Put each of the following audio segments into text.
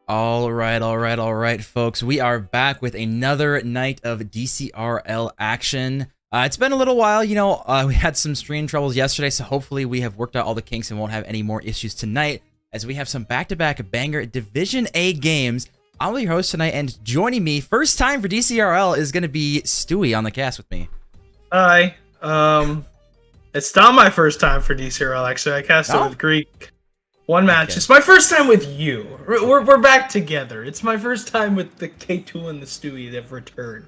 All right, folks. We are back with another night of DCRL action. It's been a little while, we had some stream troubles yesterday, so hopefully we have worked out all the kinks and won't have any more issues tonight, as we have some back-to-back banger Division A games. I'm your host tonight, and joining me, first time for DCRL, is going to be Stewie on the cast with me. Hi. It's not my first time for DCRL, actually. I casted with Greek. One match. Okay. It's my first time with you. We're back together. It's my first time with the K2 and the Stewie that have returned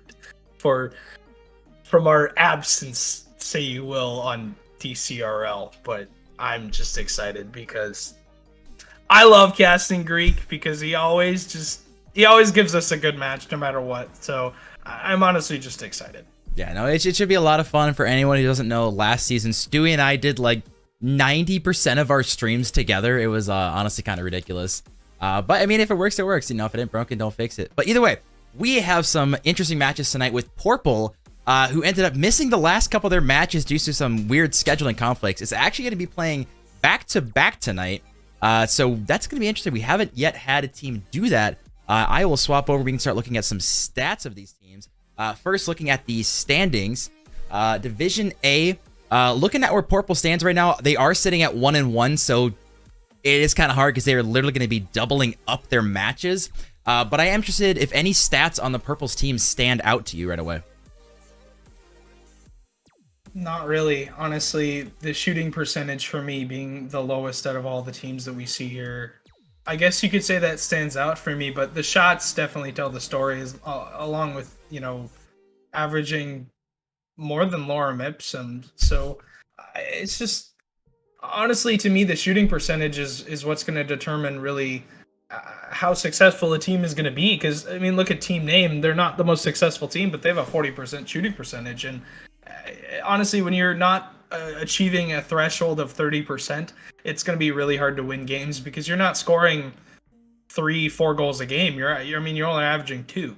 from our absence, say you will, on DCRL. But I'm just excited because I love casting Greek because he always gives us a good match no matter what. So I'm honestly just excited. Yeah, no, it should be a lot of fun for anyone who doesn't know. Last season, Stewie and I did like 90% of our streams together. It was honestly kind of ridiculous. But I mean, if it works, it works. If it ain't broken, don't fix it. But either way, we have some interesting matches tonight with Pourple, who ended up missing the last couple of their matches due to some weird scheduling conflicts. It's actually going to be playing back-to-back tonight. So that's going to be interesting. We haven't yet had a team do that. I will swap over. We can start looking at some stats of these teams. First, looking at the standings. Division A. Looking at where Pourple stands right now, they are sitting at 1-1, so it is kind of hard because they're literally going to be doubling up their matches. But I am interested if any stats on the Purple's team stand out to you right away. Not really. Honestly, the shooting percentage for me being the lowest out of all the teams that we see here, I guess you could say that stands out for me, but the shots definitely tell the story, along with, averaging more than Lorem Ipsum. So it's just, honestly, to me, the shooting percentage is what's going to determine really how successful a team is going to be. Because, I mean, look at team name. They're not the most successful team, but they have a 40% shooting percentage. And honestly, when you're not achieving a threshold of 30%, it's going to be really hard to win games because you're not scoring 3-4 goals a game. You're only averaging 2.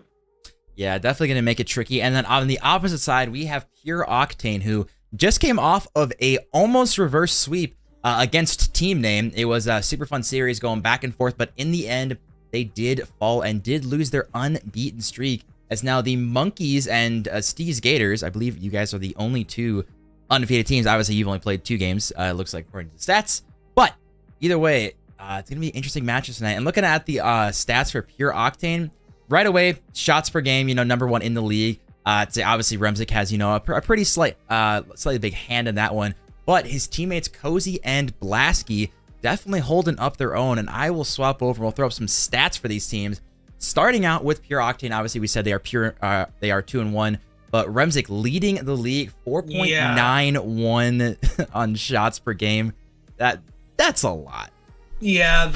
Yeah, definitely going to make it tricky. And then on the opposite side, we have Pure Octane, who just came off of a almost reverse sweep against Team Name. It was a super fun series going back and forth, but in the end, they did fall and did lose their unbeaten streak. As now the Monkeys and Steve's Gators, I believe you guys are the only two undefeated teams. Obviously, you've only played 2 games, it looks like, according to the stats. But either way, it's going to be interesting matches tonight. And looking at the stats for Pure Octane, right away, shots per game, number 1 in the league. Obviously, Remzik has, a pretty slightly big hand in that one. But his teammates Cozy and Blasky definitely holding up their own. And I will swap over. We'll throw up some stats for these teams. Starting out with Pure Octane, obviously we said they are 2-1. But Remzik leading the league, 4.91 on shots per game. That's a lot. Yeah,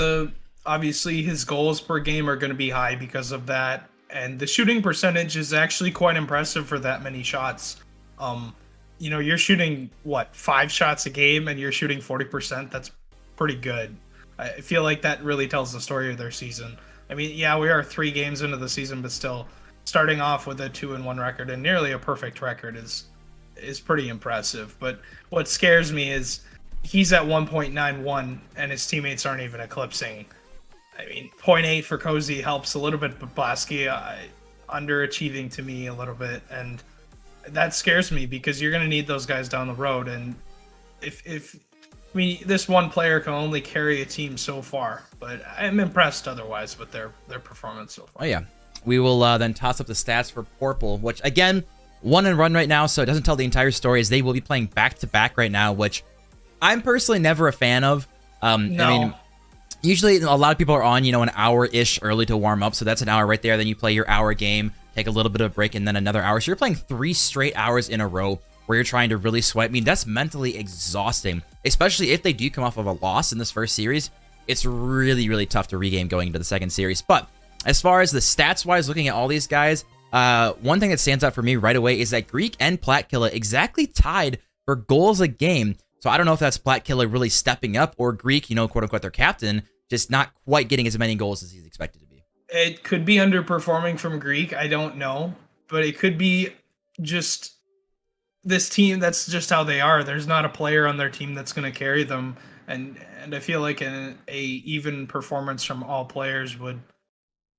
obviously his goals per game are going to be high because of that, and the shooting percentage is actually quite impressive for that many shots. You're shooting 5 shots a game and you're shooting 40%. That's pretty good. I feel like that really tells the story of their season. I mean, yeah, we are 3 games into the season, but still starting off with a 2-1 record and nearly a perfect record is pretty impressive. But what scares me is he's at 1.91 and his teammates aren't even eclipsing. I mean, 0.8 for Cozy helps a little bit, but Blasky underachieving to me a little bit, and that scares me because you're going to need those guys down the road. And this one player can only carry a team so far, but I'm impressed otherwise with their performance so far. Oh yeah, we will then toss up the stats for Pourple, which again 1-1 right now, so it doesn't tell the entire story, as they will be playing back-to-back right now, which I'm personally never a fan of. No. I mean, usually a lot of people are on, an hour-ish early to warm up, so that's an hour right there. Then you play your hour game, take a little bit of a break, and then another hour. So you're playing 3 straight hours in a row where you're trying to really sweat. I mean, that's mentally exhausting, especially if they do come off of a loss in this first series. It's really, really tough to regain going into the second series. But as far as the stats-wise, looking at all these guys, one thing that stands out for me right away is that Greek and Platkilla exactly tied for goals a game. So I don't know if that's Platkilla really stepping up, or Greek, quote-unquote, their captain, just not quite getting as many goals as he's expected to be. It could be underperforming from Greek. I don't know. But it could be just this team. That's just how they are. There's not a player on their team that's going to carry them. And I feel like a even performance from all players would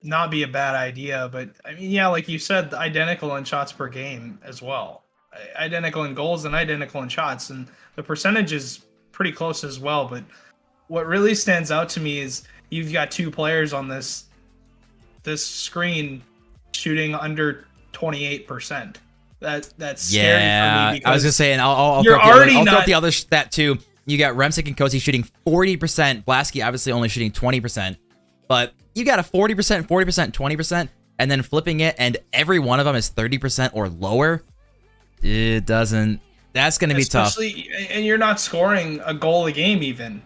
not be a bad idea. But I mean, yeah, like you said, identical in shots per game as well. Identical in goals and identical in shots, and the percentage is pretty close as well. But what really stands out to me is you've got two players on this screen shooting under 28%. That's scary for me, because I was gonna say, and I'll you're throw not up the other stat too. You got Remsick and Cozy shooting 40%. Blasky obviously only shooting 20%, but you got a 40%, 40%, 20%, and then flipping it, and every one of them is 30% or lower. It doesn't. That's gonna be tough. And you're not scoring a goal a game. Even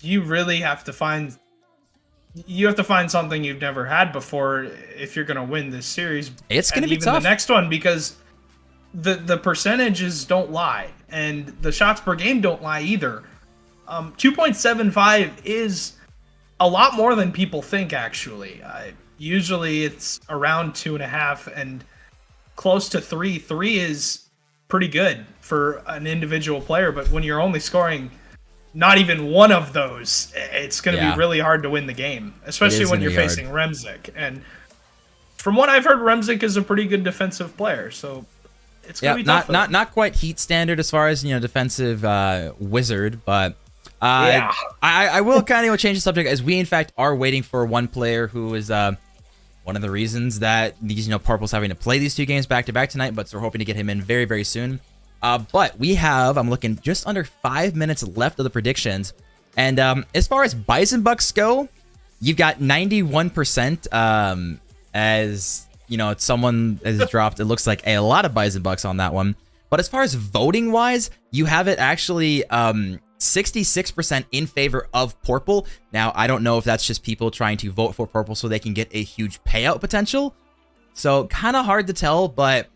you really have to find. You have to find something you've never had before if you're going to win this series. It's going to be even tough. The next one, because the percentages don't lie, and the shots per game don't lie either. 2.75 is a lot more than people think, actually. Usually it's around 2.5 and close to 3. 3 is pretty good for an individual player, but when you're only scoring not even one of those, it's going to be really hard to win the game, especially when you're facing Remsick. And from what I've heard, Remsick is a pretty good defensive player, so it's going to be tough. Not quite Heat standard as far as defensive wizard, but I will kind of change the subject, as we in fact are waiting for one player who is one of the reasons that these Pourple's having to play these two games back to back tonight, but we're hoping to get him in very, very soon. But we have, I'm looking, just under 5 minutes left of the predictions. And as far as Bison Bucks go, you've got 91%. As someone has dropped, it looks like a lot of Bison Bucks on that one. But as far as voting wise, you have it actually 66% in favor of Pourple. Now, I don't know if that's just people trying to vote for Pourple so they can get a huge payout potential. So kind of hard to tell, but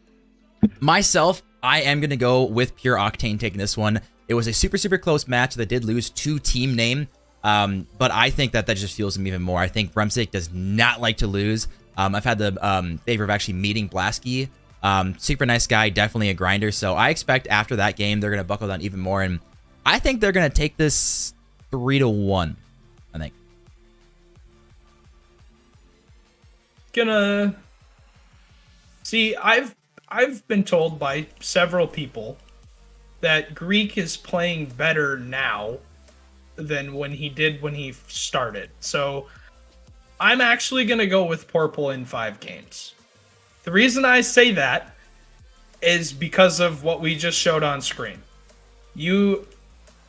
myself, I am going to go with Pure Octane taking this one. It was a super, super close match that did lose to team name. But I think that just fuels him even more. I think Remsick does not like to lose. I've had the favor of actually meeting Blasky. Super nice guy, definitely a grinder. So I expect after that game, they're going to buckle down even more. And I think they're going to take this 3-1, I think. See, I've been told by several people that Greek is playing better now than when he started. So I'm actually going to go with Pourple in 5 games. The reason I say that is because of what we just showed on screen.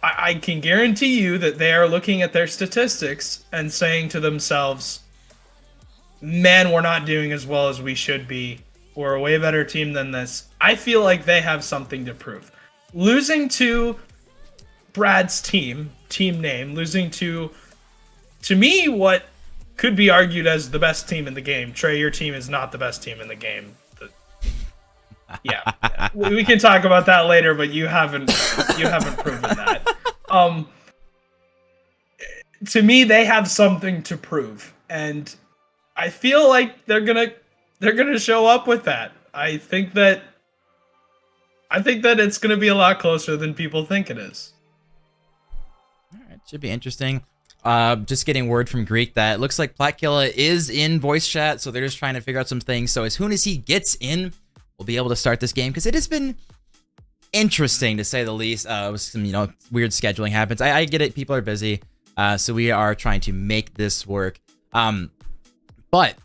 I can guarantee you that they are looking at their statistics and saying to themselves, man, we're not doing as well as we should be. We're a way better team than this. I feel like they have something to prove. Losing to Brad's team name, losing to me, what could be argued as the best team in the game. Trey, your team is not the best team in the game. Yeah. We can talk about that later, but you haven't proven that. To me, they have something to prove, and I feel like they're gonna show up with that. I think that it's gonna be a lot closer than people think it is. All right, should be interesting. Just getting word from Greek that it looks like Platkilla is in voice chat, so they're just trying to figure out some things. So as soon as he gets in, we'll be able to start this game, because it has been interesting to say the least. With some weird scheduling happens. I get it, people are busy, so we are trying to make this work. But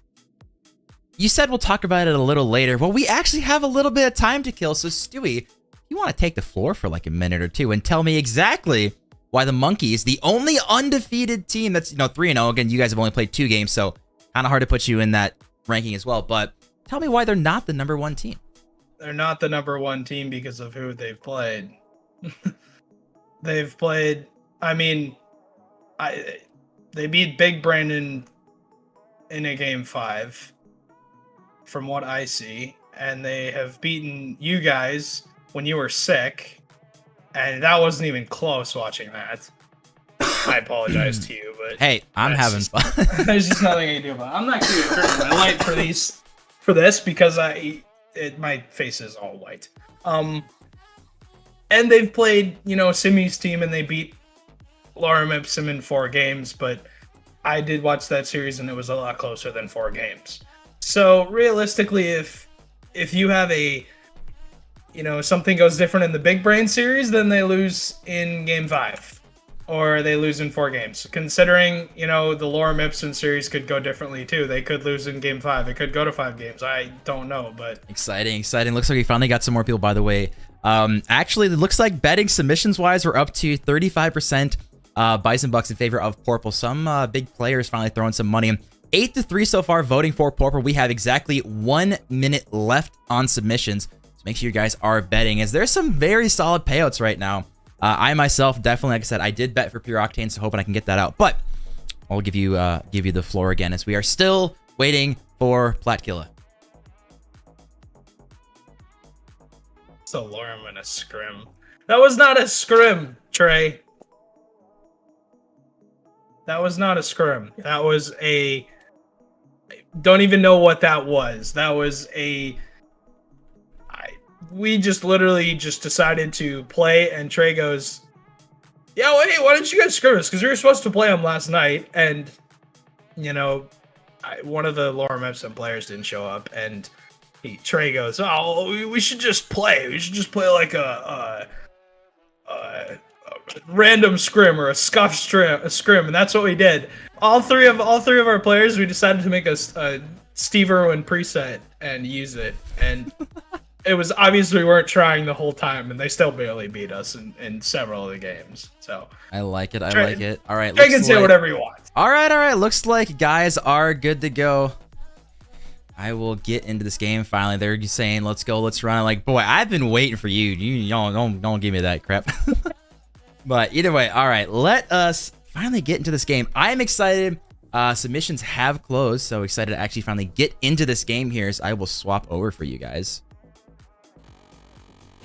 you said we'll talk about it a little later. Well, we actually have a little bit of time to kill. So Stewie, you want to take the floor for like a minute or two and tell me exactly why the Monkeys, the only undefeated team that's 3-0. Again, you guys have only played 2 games, so kind of hard to put you in that ranking as well. But tell me why they're not the number 1 team. They're not the number 1 team because of who they've played. They've played. I mean, they beat Big Brandon in a game 5, from what I see, and they have beaten you guys when you were sick, and that wasn't even close. Watching that, I apologize to you, but hey, I'm having fun. There's just nothing I can do about it. I'm not going to turn my light for this because my face is all white. And they've played Simi's team, and they beat Lorem Ipsum in 4 games, but I did watch that series, and it was a lot closer than 4 games. So realistically, if you have something goes different in the big brain series, then they lose in game 5, or they lose in 4 games. Considering, the Lorem Ipsum series could go differently too. They could lose in game 5. It could go to 5 games. I don't know, but exciting. Looks like we finally got some more people, by the way. Actually, it looks like betting submissions wise, we're up to 35% Bison Bucks in favor of Pourple. Some big players finally throwing some money. 8-3 so far voting for Pourple. We have exactly 1 minute left on submissions. So make sure you guys are betting, as there's some very solid payouts right now. I myself definitely, like I said, I did bet for Pure Octane, so hoping I can get that out. But I'll give you the floor again, as we are still waiting for Platkilla. So Lorem in a scrim. That was not a scrim, Trey. That was not a scrim. That was a... Don't even know what that was. That was a... We just literally just decided to play, and Trey goes, yeah, wait, why didn't you guys scrim us? Because we were supposed to play them last night, and, one of the Lorem Ipsum players didn't show up, and Trey goes, oh, we should just play. We should just play like a random scrim or a scuff scrim, and that's what we did. All three of our players, we decided to make a Steve Irwin preset and use it, and it was obvious we weren't trying the whole time, and they still barely beat us in several of the games. So I like it. I like it. All right, Trey can say whatever you want. All right. Looks like guys are good to go. I will get into this game finally. They're just saying, let's go, let's run. I'm like, boy, I've been waiting for you. Y'all don't give me that crap. But either way, all right, let us finally get into this game. I'm excited. Submissions have closed, so excited to actually finally get into this game here. So I will swap over for you guys.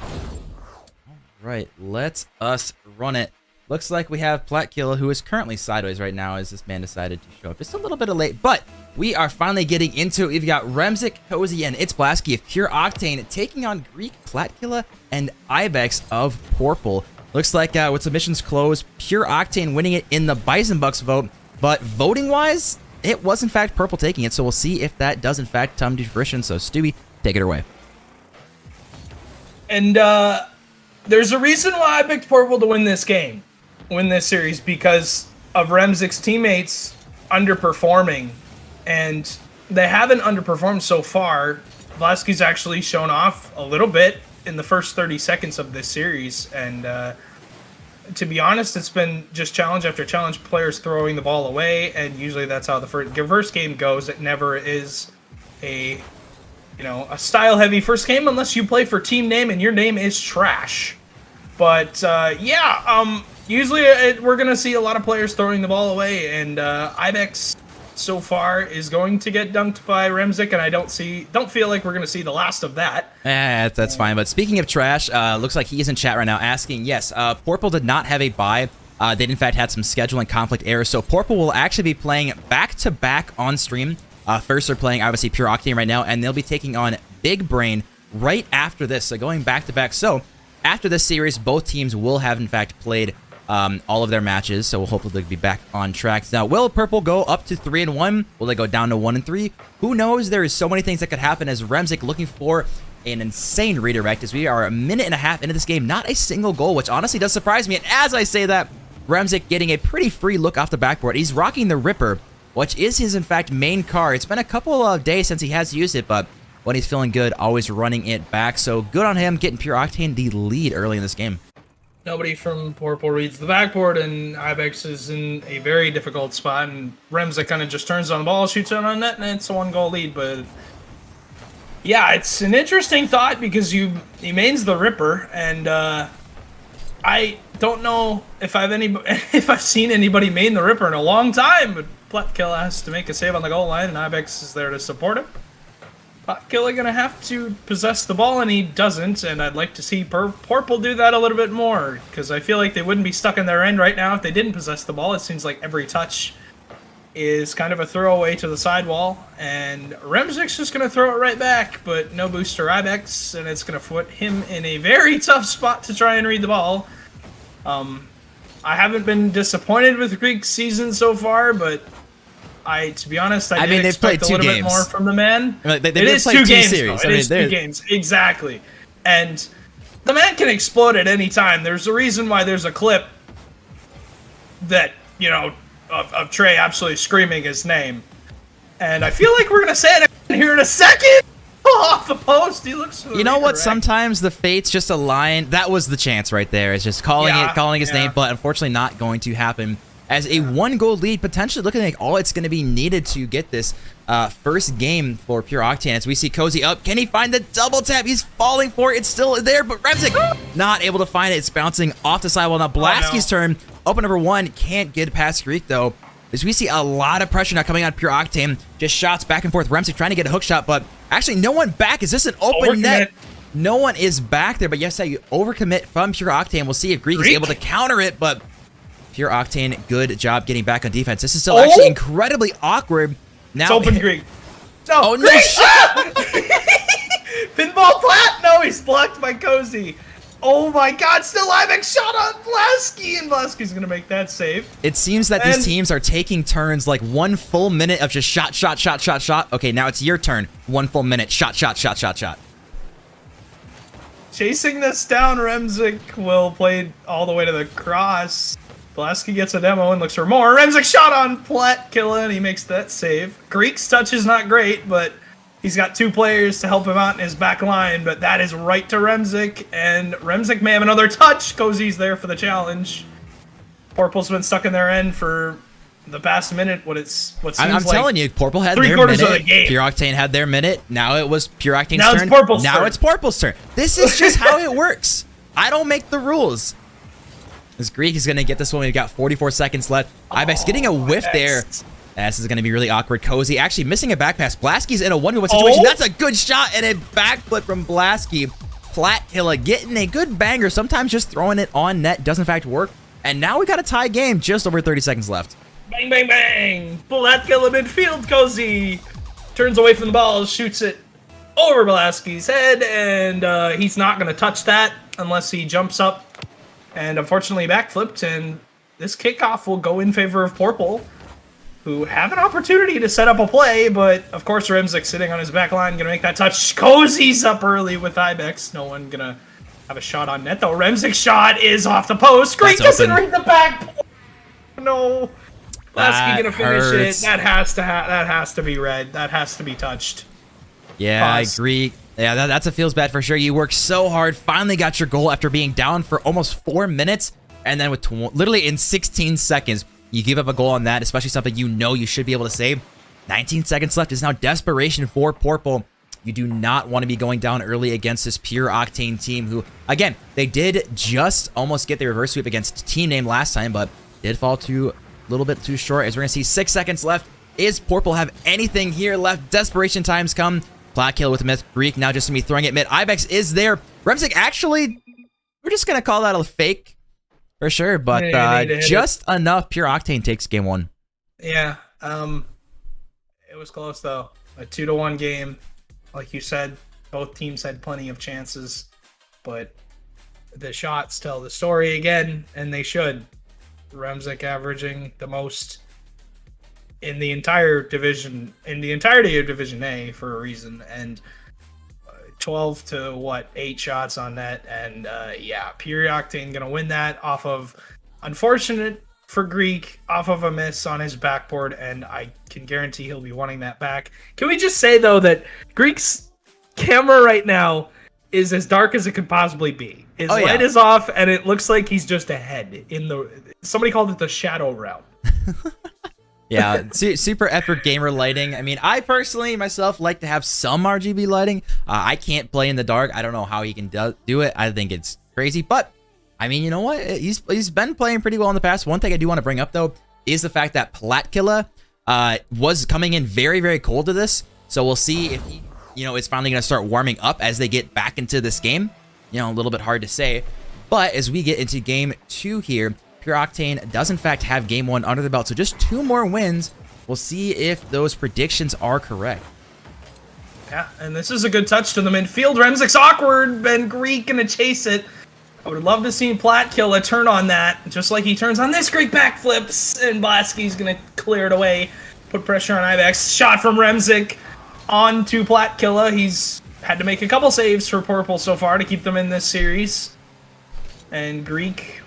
All right, let us run it. Looks like we have Platkilla, who is currently sideways right now, as this man decided to show up just a little bit late, but we are finally getting into it. We've got Remzik, Cozy, and It's Blasky of Pure Octane taking on Greek, Platkilla, and Ibex of Pourple. Looks like with submissions closed, Pure Octane winning it in the Bison Bucks vote, but voting-wise, it was in fact Pourple taking it, so we'll see if that does in fact come to fruition. So Stewie, take it away. And there's a reason why I picked Pourple to win this series, because of Remzik's teammates underperforming, and they haven't underperformed so far. Blasky's actually shown off a little bit in the first 30 seconds of this series, and to be honest, it's been just challenge after challenge, players throwing the ball away, and usually that's how the first game goes. It never is a style-heavy first game unless you play for team name and your name is trash. But usually we're gonna see a lot of players throwing the ball away, and Ibex so far is going to get dunked by Remzik, and I don't feel like we're gonna see the last of that. That's fine. But speaking of trash, looks like he is in chat right now asking, yes, Pourple did not have a bye. They in fact had some scheduling conflict errors, so Pourple will actually be playing back-to-back on stream. First, they're playing, obviously, Pure Octane right now, and they'll be taking on Big Brain right after this, so going back-to-back. So, after this series, both teams will have, in fact, played all of their matches, so we'll hopefully they'll be back on track. Now, will Pourple go up to 3-1? Will they go down to 1-3? Who knows? There is so many things that could happen, as Remzik looking for an insane redirect, as we are a minute and a half into this game. Not a single goal, which honestly does surprise me, and as I say that, Remzik getting a pretty free look off the backboard. He's rocking the Ripper, which is his, in fact, main car. It's been a couple of days since he has used it, but when he's feeling good, always running it back. So good on him, getting Pure Octane the lead early in this game. Nobody from Pourple reads the backboard, and Ibex is in a very difficult spot, and Remzik kind of just turns on the ball, shoots it on net, and it's a 1-goal lead. But yeah, it's an interesting thought, because he mains the Ripper, and I don't know if I've seen anybody main the Ripper in a long time, but Platkilla has to make a save on the goal line, and Ibex is there to support him. Platkilla gonna have to possess the ball, and he doesn't, and I'd like to see Pourple do that a little bit more, because I feel like they wouldn't be stuck in their end right now if they didn't possess the ball. It seems like every touch is kind of a throwaway to the sidewall, and Remzik's just gonna throw it right back, but no booster Ibex, and it's gonna put him in a very tough spot to try and read the ball. I haven't been disappointed with Greek's season so far, but To be honest, I mean, did they've played expect a little 2 bit games. more from the man. Like, It is played 2 2 games, series. though. It is 2 games, exactly. And the man can explode at any time. There's a reason why there's a clip that, you know, of Trey absolutely screaming his name. And I feel like we're going to say it here in a second. Off the post, he looks. You know what? Correct. Sometimes the fates just align. That was the chance right there. It's just calling his name, but unfortunately not going to happen. As a 1-goal lead, potentially looking like all it's going to be needed to get this first game for Pure Octane. As we see Cozy up, can he find the double tap? He's falling for it. It's still there, but Remzik not able to find it. It's bouncing off the sidewall. Now Blasky's turn. Open number 1 can't get past Greek though. As we see a lot of pressure now coming on Pure Octane. Just shots back and forth. Remzik trying to get a hook shot, but actually no one back. Is this an open net? No one is back there, but yes, you overcommit from Pure Octane. We'll see if Greek is able to counter it, but Pure Octane, good job getting back on defense. This is still actually incredibly awkward. Now, it's open Greek. No, oh, no shot! Pinball Plat? No, he's blocked by Cozy. Oh my god, still Ibex shot on Blasky, and Blasky's gonna make that save. It seems that these teams are taking turns, like 1 full minute of just shot, shot, shot, shot, shot. Okay, now it's your turn. 1 full minute. Shot, shot, shot, shot, shot. Chasing this down, Remzik will play all the way to the cross. Blasky gets a demo and looks for more. Remzik shot on Plat, killing. He makes that save. Greek's touch is not great, but he's got 2 players to help him out in his back line, but that is right to Remzik, and Remzik may have another touch. Cozy's there for the challenge. Pourple's been stuck in their end for the past minute. What seems I'm telling you, Pourple had their of the minute. game. Pure Octane had their minute. Now it was Pure Octane's Now turn. it's Pourple's now turn. it's Pourple's turn. This is just how it works. I don't make the rules. As Greek is going to get this one. We've got 44 seconds left. Ibex getting a whiff there. This is going to be really awkward. Cozy actually missing a back pass. Blasky's in a 1v1 situation. That's a good shot and a backflip from Blasky. Platkilla getting a good banger. Sometimes just throwing it on net does in fact work. And now we got a tie game. Just over 30 seconds left. Bang, bang, bang. Platkilla midfield. Cozy turns away from the ball, shoots it over Blasky's head, and he's not going to touch that unless he jumps up. And unfortunately backflipped, and this kickoff will go in favor of Pourple, who have an opportunity to set up a play, but of course Remzik sitting on his back line, gonna make that touch. Cozy's up early with Ibex. No one gonna have a shot on net though. Remzik's shot is off the post. Greek doesn't read the back. No. Blasky gonna finish it. That has to be red. That has to be touched. Yeah, I agree. Yeah, that's a feels bad for sure. You worked so hard, finally got your goal after being down for almost 4 minutes, and then with literally in 16 seconds, you give up a goal on that, especially something you know you should be able to save. 19 seconds left is now desperation for Pourple. You do not want to be going down early against this Pure Octane team who, again, they did just almost get the reverse sweep against Team Name last time, but did fall a little bit too short. As we're going to see 6 seconds left. Is Pourple have anything here left? Desperation times come. Platkilla with a myth. Greek now just going to be throwing it mid. Ibex is there. Remzik actually, we're just going to call that a fake for sure, but just enough. Pure Octane takes game 1. Yeah, it was close though. A 2-1 game. Like you said, both teams had plenty of chances, but the shots tell the story again, and they should. Remzik averaging the most in the entire division, in the entirety of Division A for a reason, and 12 to 8 shots on net, and yeah, Pure Octane gonna win that off of, unfortunate for Greek, off of a miss on his backboard, and I can guarantee he'll be wanting that back. Can we just say though that Greek's camera right now is as dark as it could possibly be? His light is off, and it looks like he's just ahead in the. Somebody called it the shadow realm. Yeah, super epic gamer lighting. I mean, I personally myself like to have some RGB lighting. I can't play in the dark. I don't know how he can do it. I think it's crazy, but I mean, you know what? He's been playing pretty well in the past. One thing I do want to bring up though is the fact that Platkilla was coming in very, very cold to this. So we'll see if he, is finally going to start warming up as they get back into this game. A little bit hard to say, but as we get into game 2 here, Pure Octane does in fact have game 1 under the belt. So just 2 more wins. We'll see if those predictions are correct. Yeah, and this is a good touch to the midfield. Remzik's awkward. Ben Greek gonna chase it. I would love to see Platkilla turn on that, just like he turns on this. Greek backflips, and Blasky's gonna clear it away. put pressure on Ibex. Shot from Remzik onto Platkilla. He's had to make a couple saves for Pourple so far to keep them in this series. And Greek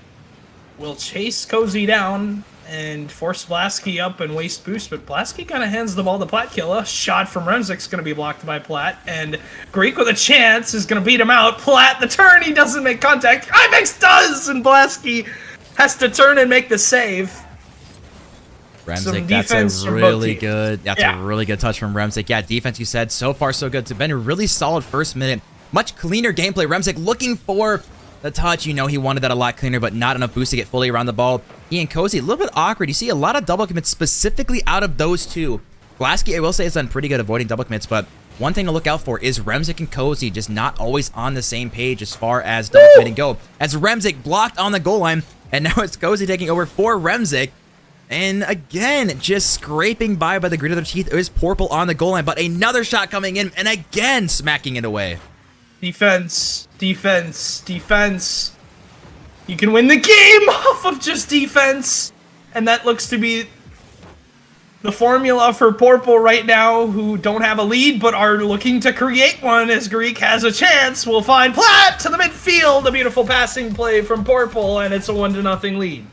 will chase Cozy down and force Blasky up and waste boost, but Blasky kind of hands the ball to Platkilla. Shot from Remzik's going to be blocked by Plat, and Greek with a chance is going to beat him out. Plat, the turn, he doesn't make contact. Ibex does, and Blasky has to turn and make the save. Remzik, that's a really good touch from Remzik. Yeah, defense, you said, so far so good. It's been a really solid first minute. Much cleaner gameplay. Remzik looking for the touch. You know, he wanted that a lot cleaner, but not enough boost to get fully around the ball. He and Cozy, a little bit awkward. You see a lot of double commits specifically out of those two. Blasky, I will say, has done pretty good avoiding double commits, but one thing to look out for is Remzik and Cozy just not always on the same page as far as double committing go. As Remzik blocked on the goal line, and now it's Cozy taking over for Remzik. And again, just scraping by the grit of their teeth is Pourple on the goal line, but another shot coming in, and again smacking it away. Defense, defense, defense. You can win the game off of just defense. And that looks to be the formula for Pourple right now, who don't have a lead but are looking to create one as Greek has a chance. We'll find Plat to the midfield. A beautiful passing play from Pourple, and it's a 1-0 lead.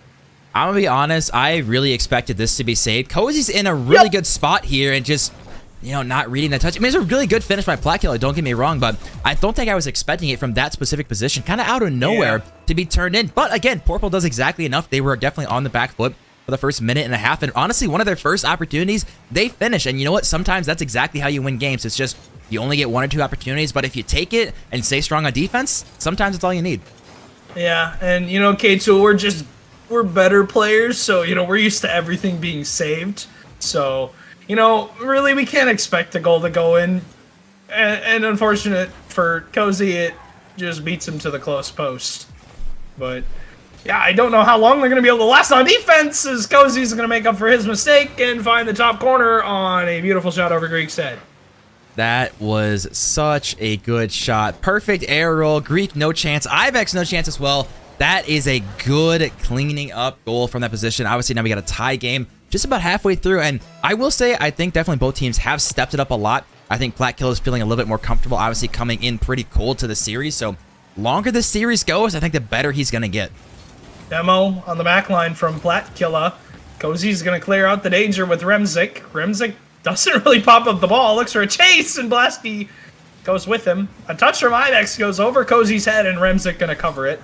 I'm gonna be honest, I really expected this to be saved. Cozy's in a really good spot here and just, you know, not reading that touch. I mean, it's a really good finish by Platkilla, don't get me wrong, but I don't think I was expecting it from that specific position, kind of out of nowhere to be turned in. But again, Pourple does exactly enough. They were definitely on the back foot for the first minute and a half, and honestly, one of their first opportunities, they finish. And you know what? Sometimes that's exactly how you win games. It's just, you only get 1 or 2 opportunities, but if you take it and stay strong on defense, sometimes it's all you need. Yeah, and you know, K2, we're better players, so, you know, we're used to everything being saved. So, you know, really, we can't expect a goal to go in. And unfortunate for Cozy, it just beats him to the close post. But, yeah, I don't know how long they're going to be able to last on defense, as Cozy's going to make up for his mistake and find the top corner on a beautiful shot over Greek's head. That was such a good shot. Perfect air roll. Greek, no chance. Ibex, no chance as well. That is a good cleaning up goal from that position. Obviously, now we got a tie game just about halfway through. And I will say, I think definitely both teams have stepped it up a lot. I think Platkilla is feeling a little bit more comfortable, obviously coming in pretty cold to the series. So longer the series goes, I think the better he's going to get. Demo on the back line from Platkilla. Cozy's going to clear out the danger with Remzik. Remzik doesn't really pop up the ball. Looks for a chase, and Blasky goes with him. A touch from Ibex goes over Cozy's head, and Remzik going to cover it.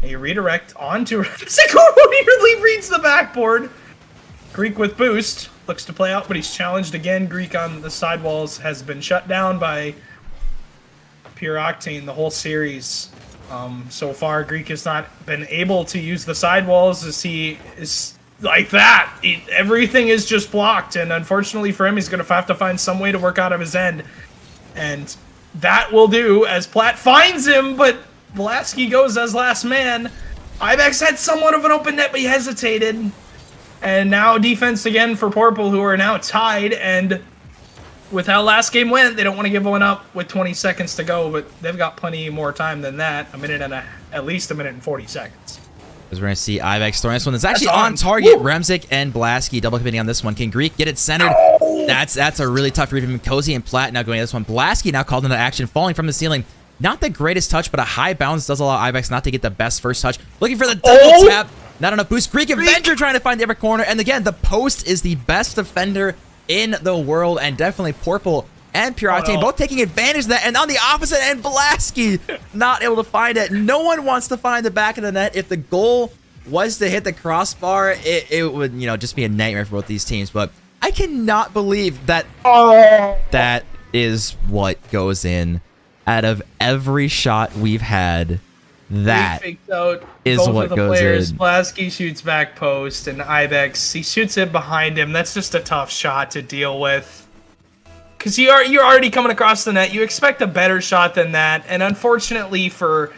A redirect onto Remzik, who nearly reads the backboard. Greek with boost. Looks to play out, but he's challenged again. Greek on the sidewalls has been shut down by Pure Octane the whole series. So far, Greek has not been able to use the sidewalls as he is like that. Everything is just blocked, and unfortunately for him, he's going to have to find some way to work out of his end. And that will do as Plat finds him, but Blasky goes as last man. Ibex had somewhat of an open net, but he hesitated. And now defense again for Pourple, who are now tied. And with how last game went, they don't want to give one up with 20 seconds to go, but they've got plenty more time than that. At least a minute and 40 seconds. As we're going to see Ibex throwing this one. That's actually on target. Woo! Remzik and Blasky double committing on this one. Can Greek get it centered? That's a really tough read from Cozy and Plat now going at this one. Blasky now called into action, falling from the ceiling. Not the greatest touch, but a high bounce does allow Ibex not to get the best first touch. Looking for the double tap. Not enough boost. Greek Avenger trying to find the upper corner. And again, the post is the best defender in the world. And definitely Pourple and Pure Octane both taking advantage of that. And on the opposite end, Blasky not able to find it. No one wants to find the back of the net. If the goal was to hit the crossbar, it would, you know, just be a nightmare for both these teams. But I cannot believe that that is what goes in. Out of every shot we've had, that is what goes in. Blasky shoots back post, and Ibex, he shoots it behind him. That's just a tough shot to deal with. Because you're already coming across the net. You expect a better shot than that. And unfortunately for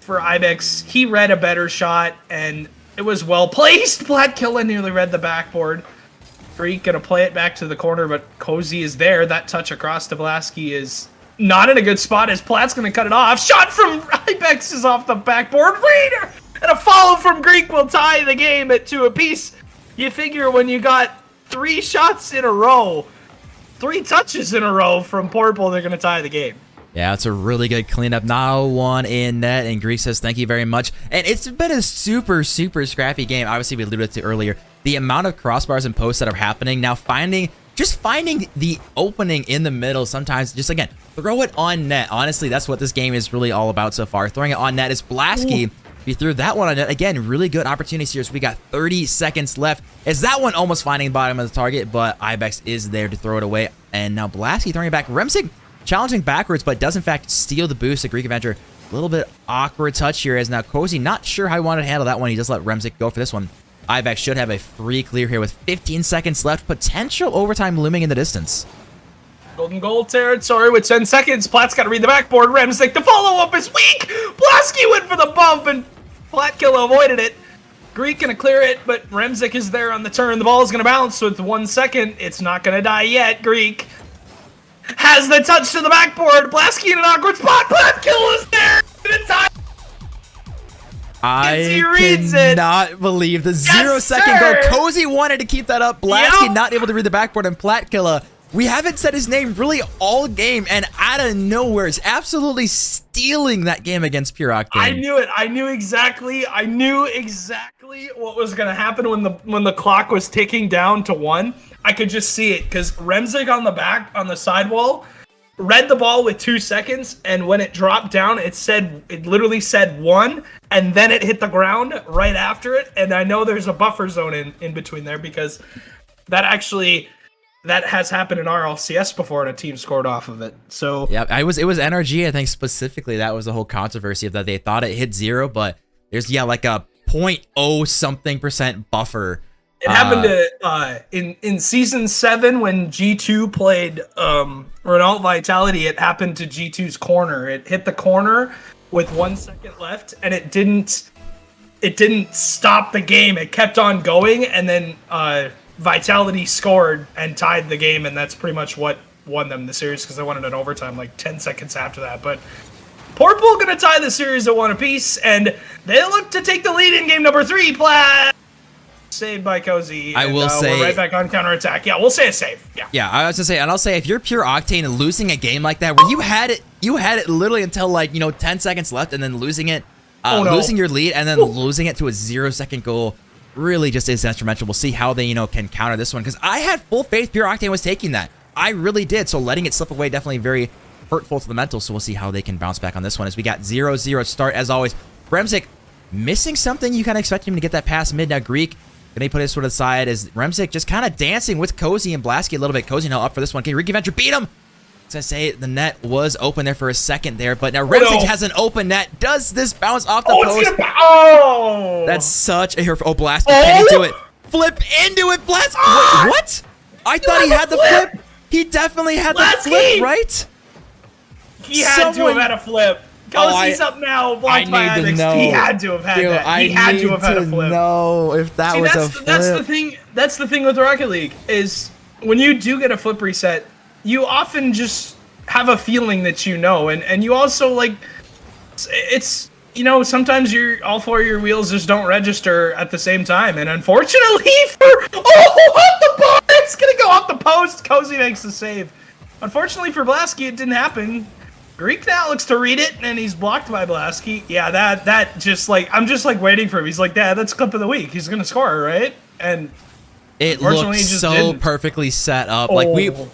Ibex, he read a better shot, and it was well placed. Platkilla nearly read the backboard. Greek gonna play it back to the corner, but Cozy is there. That touch across to Blasky is not in a good spot as Plat's going to cut it off. Shot from Ibex is off the backboard. Raider! And a follow from Greek will tie the game at 2 apiece. You figure when you got 3 shots in a row, 3 touches in a row from Pourple, they're going to tie the game. Yeah, it's a really good cleanup. Now 1 in net, and Greek says thank you very much. And it's been a super, super scrappy game. Obviously, we alluded to earlier the amount of crossbars and posts that are happening. Now just finding the opening in the middle sometimes, just again, throw it on net. Honestly, that's what this game is really all about so far. Throwing it on net is Blasky. He threw that one on net. Again, really good opportunities here. So we got 30 seconds left. Is that one almost finding the bottom of the target, but Ibex is there to throw it away. And now Blasky throwing it back. Remsig challenging backwards, but does in fact steal the boost. The Greek Avenger, a little bit awkward touch here as now Cozy not sure how he wanted to handle that one. He just let Remsig go for this one. Ibex should have a free clear here with 15 seconds left. Potential overtime looming in the distance. Golden goal territory with 10 seconds. Platt's got to read the backboard. Remsig, the follow-up is weak. Blasky went for the bump, and Platkill avoided it. Greek going to clear it, but Remsig is there on the turn. The ball is going to bounce with 1 second. It's not going to die yet. Greek has the touch to the backboard. Blasky in an awkward spot. Platkill is there. I cannot believe the 0-second goal. Cozy wanted to keep that up. Blasky not able to read the backboard, and Platkilla, we haven't said his name really all game, and out of nowhere is absolutely stealing that game against Pure Octane. I knew it. I knew exactly what was going to happen when the clock was ticking down to 1. I could just see it because Remsig on the sidewall read the ball with 2 seconds, and when it dropped down, it literally said 1, and then it hit the ground right after it. And I know there's a buffer zone in between there because that has happened in RLCS before, and a team scored off of it. So yeah, it was NRG, I think specifically. That was the whole controversy of that they thought it hit 0, but there's like a 0.0 something% buffer. It happened to in season 7 when G2 played Renault Vitality. It happened to G2's corner. It hit the corner with 1 second left, and it didn't stop the game. It kept on going, and then Vitality scored and tied the game, and that's pretty much what won them the series because they won it in overtime like 10 seconds after that. But Pourple gonna tie the series at 1 apiece, and they look to take the lead in game number 3. Platt saved by Cozy. I will say we're right back on counterattack. Yeah, we'll say a save. Yeah, I was gonna say, and I'll say if you're Pure Octane and losing a game like that, where you had it literally until 10 seconds left, and then losing it, losing your lead, and then losing it to a 0-second goal, really just is instrumental. We'll see how they can counter this one because I had full faith Pure Octane was taking that. I really did. So letting it slip away definitely very hurtful to the mental. So we'll see how they can bounce back on this one as we got 0-0 start as always. Remsig missing something. You kind of expect him to get that pass mid. Now Greek gonna put his sort of side as Remsig just kind of dancing with Cozy and Blasky a little bit. Cozy now up for this one. Can Greek Avenger beat him? As I say, the net was open there for a second there, but now Remsig has an open net. Does this bounce off the post? That's such a Blasky can into it. Flip into it, Blasky. Wait, what? I thought he had the flip. He definitely had the flip, right? He had to have had a flip. Cozy's up now. Blocked by Ibex. He had to have had that. He had to have had a flip. No, if that was a flip. That's the thing with Rocket League is when you do get a flip reset, you often just have a feeling that and you also it's sometimes all 4 of your wheels just don't register at the same time, and unfortunately off the bar, it's gonna go off the post. Cozy makes the save. Unfortunately for Blasky, it didn't happen. Greek now looks to read it, and he's blocked by Blasky. Yeah, that just I'm just waiting for him. He's like, Dad, that's clip of the week. He's gonna score, right? And it looked so perfectly set up.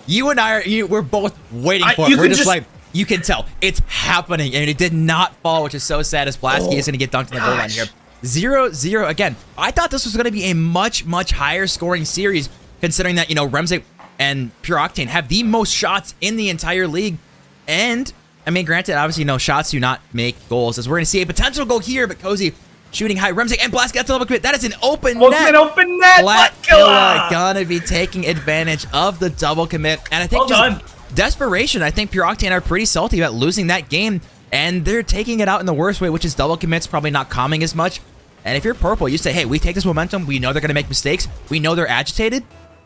You and I we're both waiting for it. We're just you can tell it's happening, and it did not fall, which is so sad as Blasky is going to get dunked in the goal line here. 0-0 again. I thought this was going to be a much, much higher scoring series, considering that, Remsig and Pure Octane have the most shots in the entire league. And, I mean, granted, obviously, shots do not make goals, as we're going to see a potential goal here, but Cozy shooting high. Remsig and Blasky got the double commit. That is an open net. Open net. Platkill gonna be taking advantage of the double commit. And I think desperation. I think Pure Octane are pretty salty about losing that game, and they're taking it out in the worst way, which is double commits, probably not calming as much. And if you're Pourple, you say, hey, we take this momentum. We know they're going to make mistakes. We know they're agitated.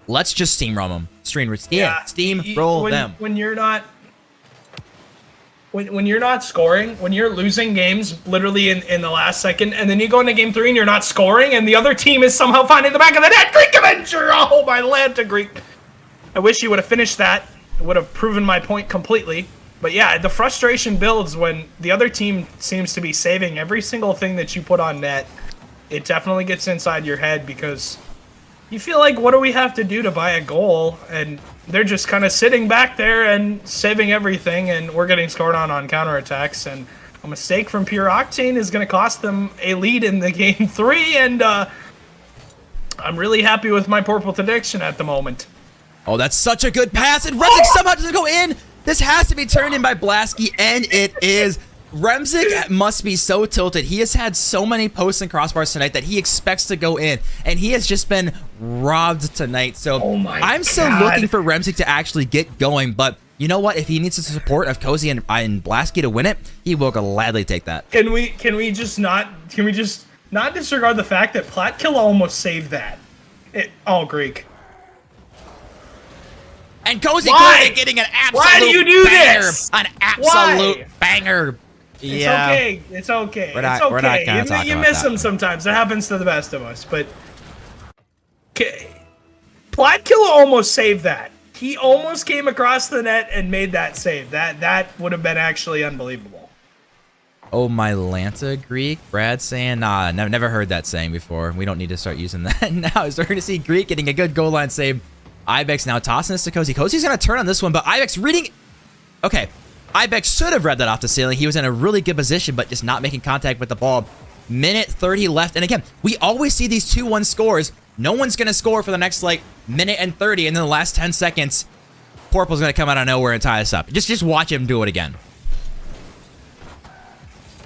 Let's just steamroll them. Steamroll them. When you're not... when you're not scoring, when you're losing games literally in the last second, and then you go into game 3 and you're not scoring, and the other team is somehow finding the back of the net. Greek Avenger! Oh, my Lanta Greek. I wish you would have finished that. It would have proven my point completely. But yeah, the frustration builds when the other team seems to be saving every single thing that you put on net. It definitely gets inside your head because you feel like, what do we have to do to buy a goal? And they're just kind of sitting back there and saving everything, and we're getting scored on counterattacks. And a mistake from Pure Octane is going to cost them a lead in the game 3, and I'm really happy with my Pourple prediction at the moment. Oh, that's such a good pass, and Remzik somehow doesn't go in. This has to be turned in by Blasky, and it is. Remzik must be so tilted. He has had so many posts and crossbars tonight that he expects to go in, and he has just been robbed tonight. So I'm still looking for Remzik to actually get going, but you know what? If he needs the support of Cozy and Blasky to win it, he will gladly take that. Can we just not disregard the fact that Platkilla almost saved that? Greek. And Cozy clearly getting an absolute Why do you do banger. This? An absolute banger. Yeah. It's okay. It's okay. We're not it's okay. gonna talk You about miss that. them sometimes. That happens to the best of us. But Platkilla almost saved that. He almost came across the net and made that save. That would have been actually unbelievable. Oh, my Lanta Greek. Brad saying, nah, never heard that saying before. We don't need to start using that now. As we're going to see Greek getting a good goal line save. Ibex now tossing this to Cozy. Cozy's going to turn on this one, but Ibex reading... Okay. Ibex should have read that off the ceiling. He was in a really good position, but just not making contact with the ball. Minute 30 left. And again, we always see these 2-1 scores. No one's going to score for the next, minute and 30. And then the last 10 seconds, Pourple's going to come out of nowhere and tie us up. Just watch him do it again.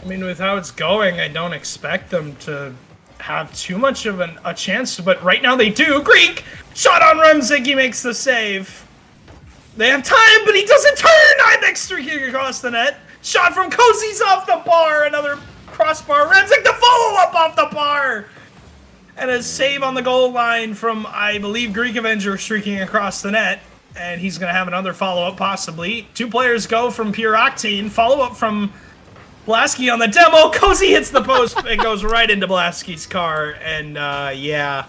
I mean, with how it's going, I don't expect them to have too much of a chance. But right now they do. Greek! Shot on Remzik. He makes the save. They have time, but he doesn't turn! Ibex streaking across the net. Shot from Cozy's off the bar. Another crossbar. Remzik, the follow-up off the bar! And a save on the goal line from, I believe, Greek Avenger streaking across the net. And he's going to have another follow-up, possibly. 2 players go from Pure Octane. Follow-up from Blasky on the demo. Cozy hits the post. It goes right into Blasky's car. And, yeah,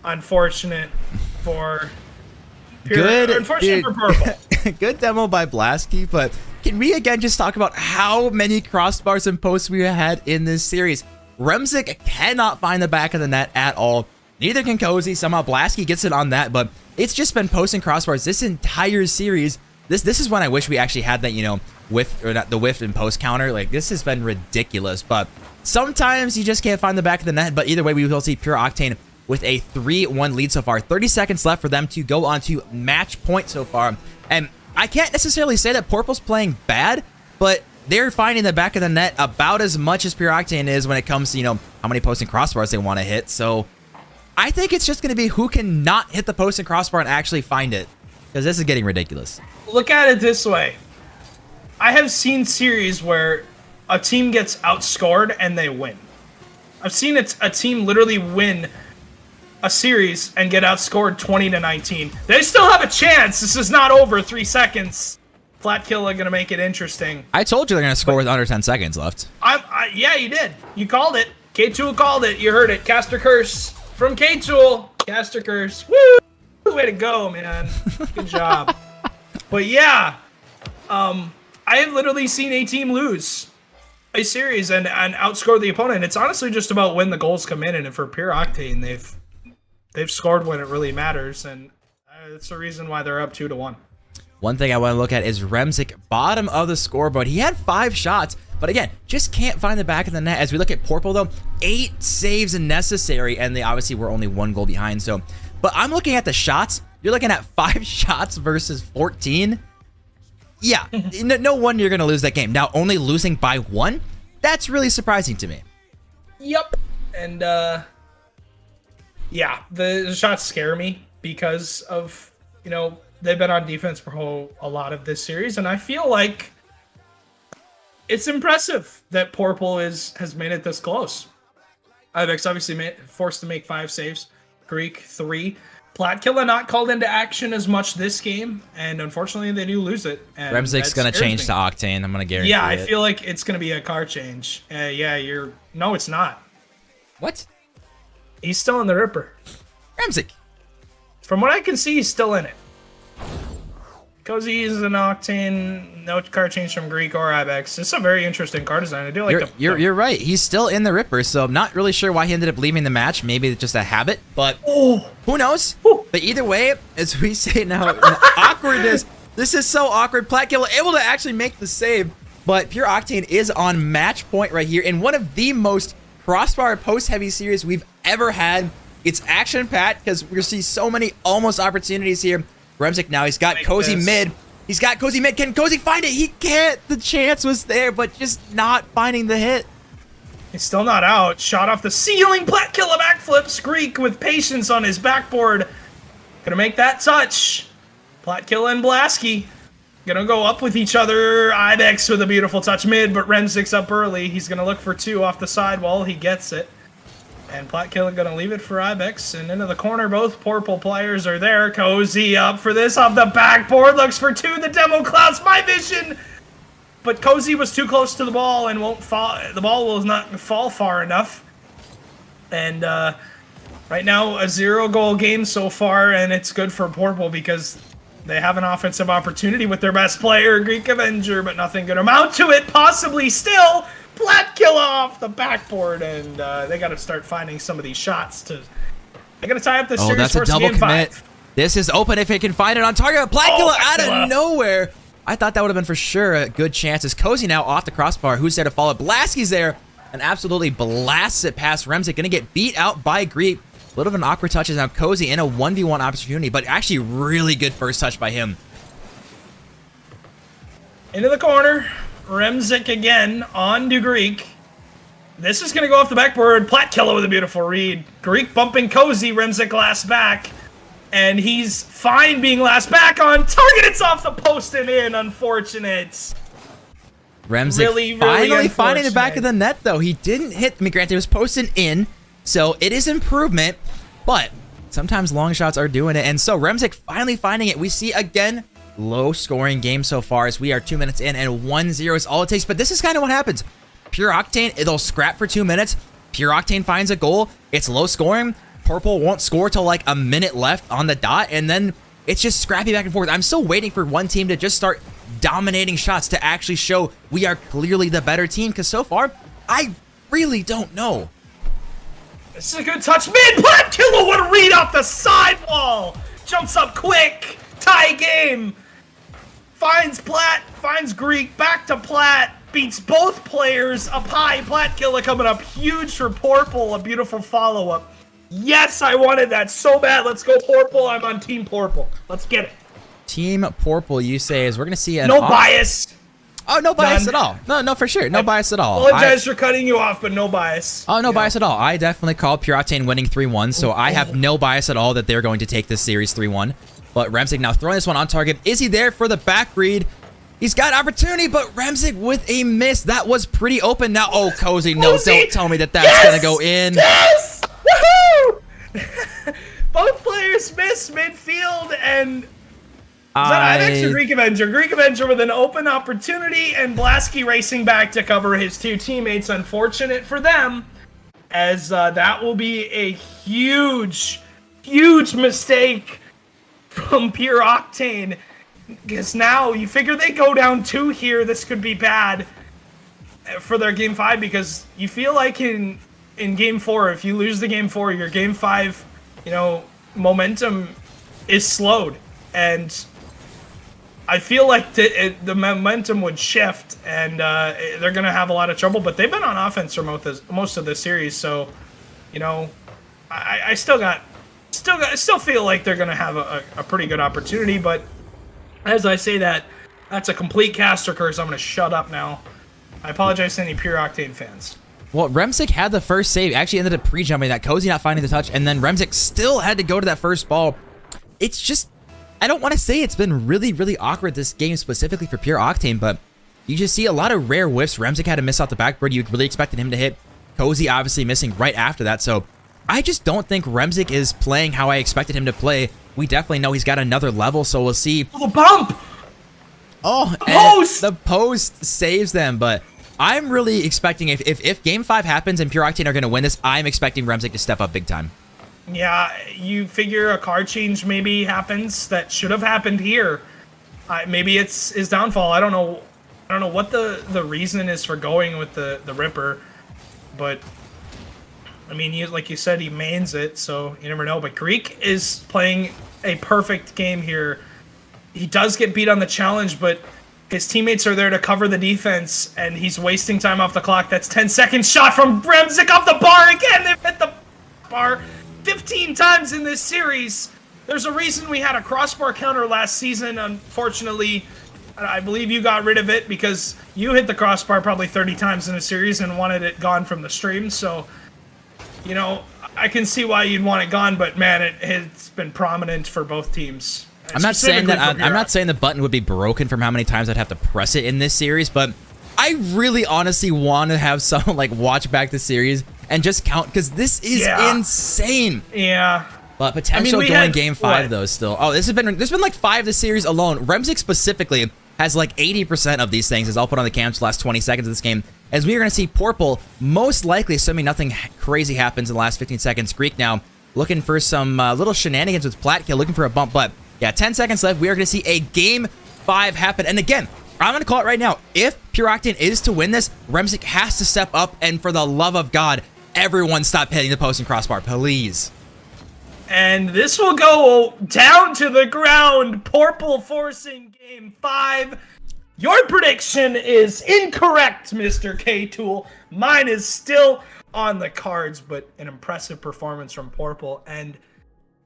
unfortunate for... Unfortunately for Pourple. Good demo by Blasky, but can we again just talk about how many crossbars and posts we had in this series? Remzik cannot find the back of the net at all. Neither can Cozy. Somehow Blasky gets it on that, but it's just been posts and crossbars this entire series. This is when I wish we actually had that, the whiff and post counter. This has been ridiculous, but sometimes you just can't find the back of the net. But either way, we will see Pure Octane with a 3-1 lead so far. 30 seconds left for them to go on to match point so far. And I can't necessarily say that Pourple's playing bad, but they're finding the back of the net about as much as Pure Octane is when it comes to, how many posts and crossbars they want to hit. So I think it's just going to be who can not hit the post and crossbar and actually find it, because this is getting ridiculous. Look at it this way. I have seen series where a team gets outscored and they win. I've seen a team literally win a series and get outscored 20-19. They still have a chance. This is not over 3 seconds. Platkilla gonna make it interesting. I told you they're gonna score with under 10 seconds left. Yeah, you did. You called it. K-Tool called it. You heard it. Caster Curse from K-Tool. Caster Curse. Woo! Way to go, man. Good job. But yeah, I have literally seen a team lose a series and outscore the opponent. It's honestly just about when the goals come in, and for Pure Octane, they've scored when it really matters, and it's the reason why they're up 2-1. One thing I want to look at is Remzik, bottom of the scoreboard. He had 5 shots, but again, just can't find the back of the net. As we look at Pourple, though, 8 saves necessary, and they obviously were only 1 goal behind. So, but I'm looking at the shots. You're looking at 5 shots versus 14. Yeah, no wonder you're going to lose that game. Now, only losing by 1? That's really surprising to me. Yep. And, yeah, the shots scare me because of, they've been on defense for a lot of this series, and I feel like it's impressive that Pourple has made it this close. Ibex obviously forced to make 5 saves, Greek 3. Platkilla not called into action as much this game, and unfortunately they do lose it. Remzik's gonna change to Octane. I'm gonna guarantee. Yeah, I feel like it's gonna be a car change. No, it's not. What? He's still in the Ripper. Remzik. From what I can see, he's still in it. Cozy is an Octane, no car change from Greek or Ibex. It's a very interesting car design. I do like you're right. He's still in the Ripper, so I'm not really sure why he ended up leaving the match. Maybe it's just a habit, but who knows? But either way, as we say now, awkwardness. This is so awkward. Platkilla able to actually make the save, but Pure Octane is on match point right here in one of the most crossbar post-heavy series we've ever had. It's action-packed because we see so many almost opportunities here. Remzik now, he's got Cozy mid. He's got Cozy mid. Can Cozy find it? He can't. The chance was there, but just not finding the hit. He's still not out. Shot off the ceiling. Platkilla backflips. Greek with patience on his backboard. Gonna make that touch. Platkilla and Blasky gonna go up with each other. Ibex with a beautiful touch mid, but Remzik's up early. He's gonna look for 2 off the sidewall. He gets it. And Platkilla gonna leave it for Ibex. And into the corner, both Pourple players are there. Cozy up for this off the backboard. Looks for 2. The demo clouds my vision. But Cozy was too close to the ball and won't fall. The ball will not fall far enough. And right now, a 0-goal game so far. And it's good for Pourple because they have an offensive opportunity with their best player, Greek Avenger. But nothing gonna amount to it. Possibly still. Platkilla off the backboard, and they got to start finding some of these shots to. They got to tie up this series. That's a double commit. 5. This is open if he can find it on target. Platkilla out of nowhere. I thought that would have been for sure a good chance. As Cozy now off the crossbar. Who's there to follow? Blasky's there and absolutely blasts it past Remzik. Going to get beat out by Greek. A little of an awkward touch is now Cozy in a 1v1 opportunity, but actually really good first touch by him. Into the corner. Remzik again on to Greek. This is going to go off the backboard. Platkilla with a beautiful read. Greek bumping Cozy. Remzik last back. And he's fine being last back on target. It's off the post and in. Unfortunate. Remzik finally finding the back of the net, though. He didn't hit. I mean, granted, it was posted in, so it is improvement. But sometimes long shots are doing it. And so Remzik finally finding it. We see again. Low scoring game so far as we are 2 minutes in and 1-0 is all it takes. But this is kind of what happens. Pure Octane, it'll scrap for 2 minutes. Pure Octane finds a goal. It's low scoring. Pourple won't score till like a minute left on the dot. And then it's just scrappy back and forth. I'm still waiting for one team to just start dominating shots to actually show we are clearly the better team. Because so far, I really don't know. This is a good touch. Mid Platkilla would read off the sidewall. Jumps up quick. Tie game. Finds Platt, finds Greek, back to Platt, beats both players up high. Platkilla coming up huge for Pourple, a beautiful follow-up. Yes, I wanted that so bad. Let's go Pourple. I'm on Team Pourple. Let's get it. Team Pourple, you say, is we're going to see an no bias. Oh, no bias at all. No, for sure. No bias at all. Apologize for cutting you off, but no bias. Oh, no bias at all. I definitely called Pure Octane winning 3-1, so I have no bias at all that they're going to take this series 3-1. But Remzik now throwing this one on target. Is he there for the back read? He's got opportunity, but Remzik with a miss. That was pretty open. Now, oh, Cozy, no, don't tell me that that's going to go in. Yes! Woohoo! Both players miss midfield, and... Is that Ibex or Greek Avenger? Greek Avenger with an open opportunity, and Blasky racing back to cover his 2 teammates. Unfortunate for them, as that will be a huge, huge mistake from Pure Octane, because now you figure they go down 2 here. This could be bad for their game 5, because you feel like in game 4, if you lose the game 4, your game 5, momentum is slowed, and I feel like the momentum would shift, and they're gonna have a lot of trouble. But they've been on offense for most of the series, so I still feel like they're gonna have a pretty good opportunity. But as I say that, that's a complete caster curse. I'm gonna shut up now. I apologize to any Pure Octane fans. Well, Remzik had the first save. Actually ended up pre-jumping that. Cozy not finding the touch, and then Remzik still had to go to that first ball. It's just, I don't want to say it's been really, really awkward this game specifically for Pure Octane, but you just see a lot of rare whiffs. Remzik had to miss out the backboard. You really expected him to hit. Cozy obviously missing right after that, so I just don't think Remzik is playing how I expected him to play. We definitely know he's got another level, so we'll see. Oh, the bump! Oh, post! The post saves them, but I'm really expecting if Game 5 happens and Pure Octane are going to win this, I'm expecting Remzik to step up big time. Yeah, you figure a card change maybe happens that should have happened here. Maybe it's his downfall. I don't know what the reason is for going with the Ripper, but I mean, like you said, he mains it, so you never know. But Greek is playing a perfect game here. He does get beat on the challenge, but his teammates are there to cover the defense, and he's wasting time off the clock. That's 10-second shot from Remzik off the bar again. They've hit the bar 15 times in this series. There's a reason we had a crossbar counter last season. Unfortunately, I believe you got rid of it because you hit the crossbar probably 30 times in a series and wanted it gone from the stream. So, you know, I can see why you'd want it gone, but man, it's been prominent for both teams. I'm not saying that I'm not saying the button would be broken from how many times I'd have to press it in this series, but I really honestly want to have someone like watch back the series and just count, because this is insane. Yeah. But potential during Game 5 though still. Oh, there's been like 5 this series alone. Remzik specifically has like 80% of these things, as I'll put on the cam for the last 20 seconds of this game. As we are going to see Pourple, most likely, assuming nothing crazy happens in the last 15 seconds. Greek now looking for some little shenanigans with Platkill, looking for a bump. But yeah, 10 seconds left. We are going to see a Game 5 happen. And again, I'm going to call it right now. If Pure Octane is to win this, Remzik has to step up. And for the love of God, everyone stop hitting the post and crossbar, please. And this will go down to the ground. Pourple forcing Game 5. Your prediction is incorrect, Mr. K-Tool. Mine is still on the cards, but an impressive performance from Pourple. And,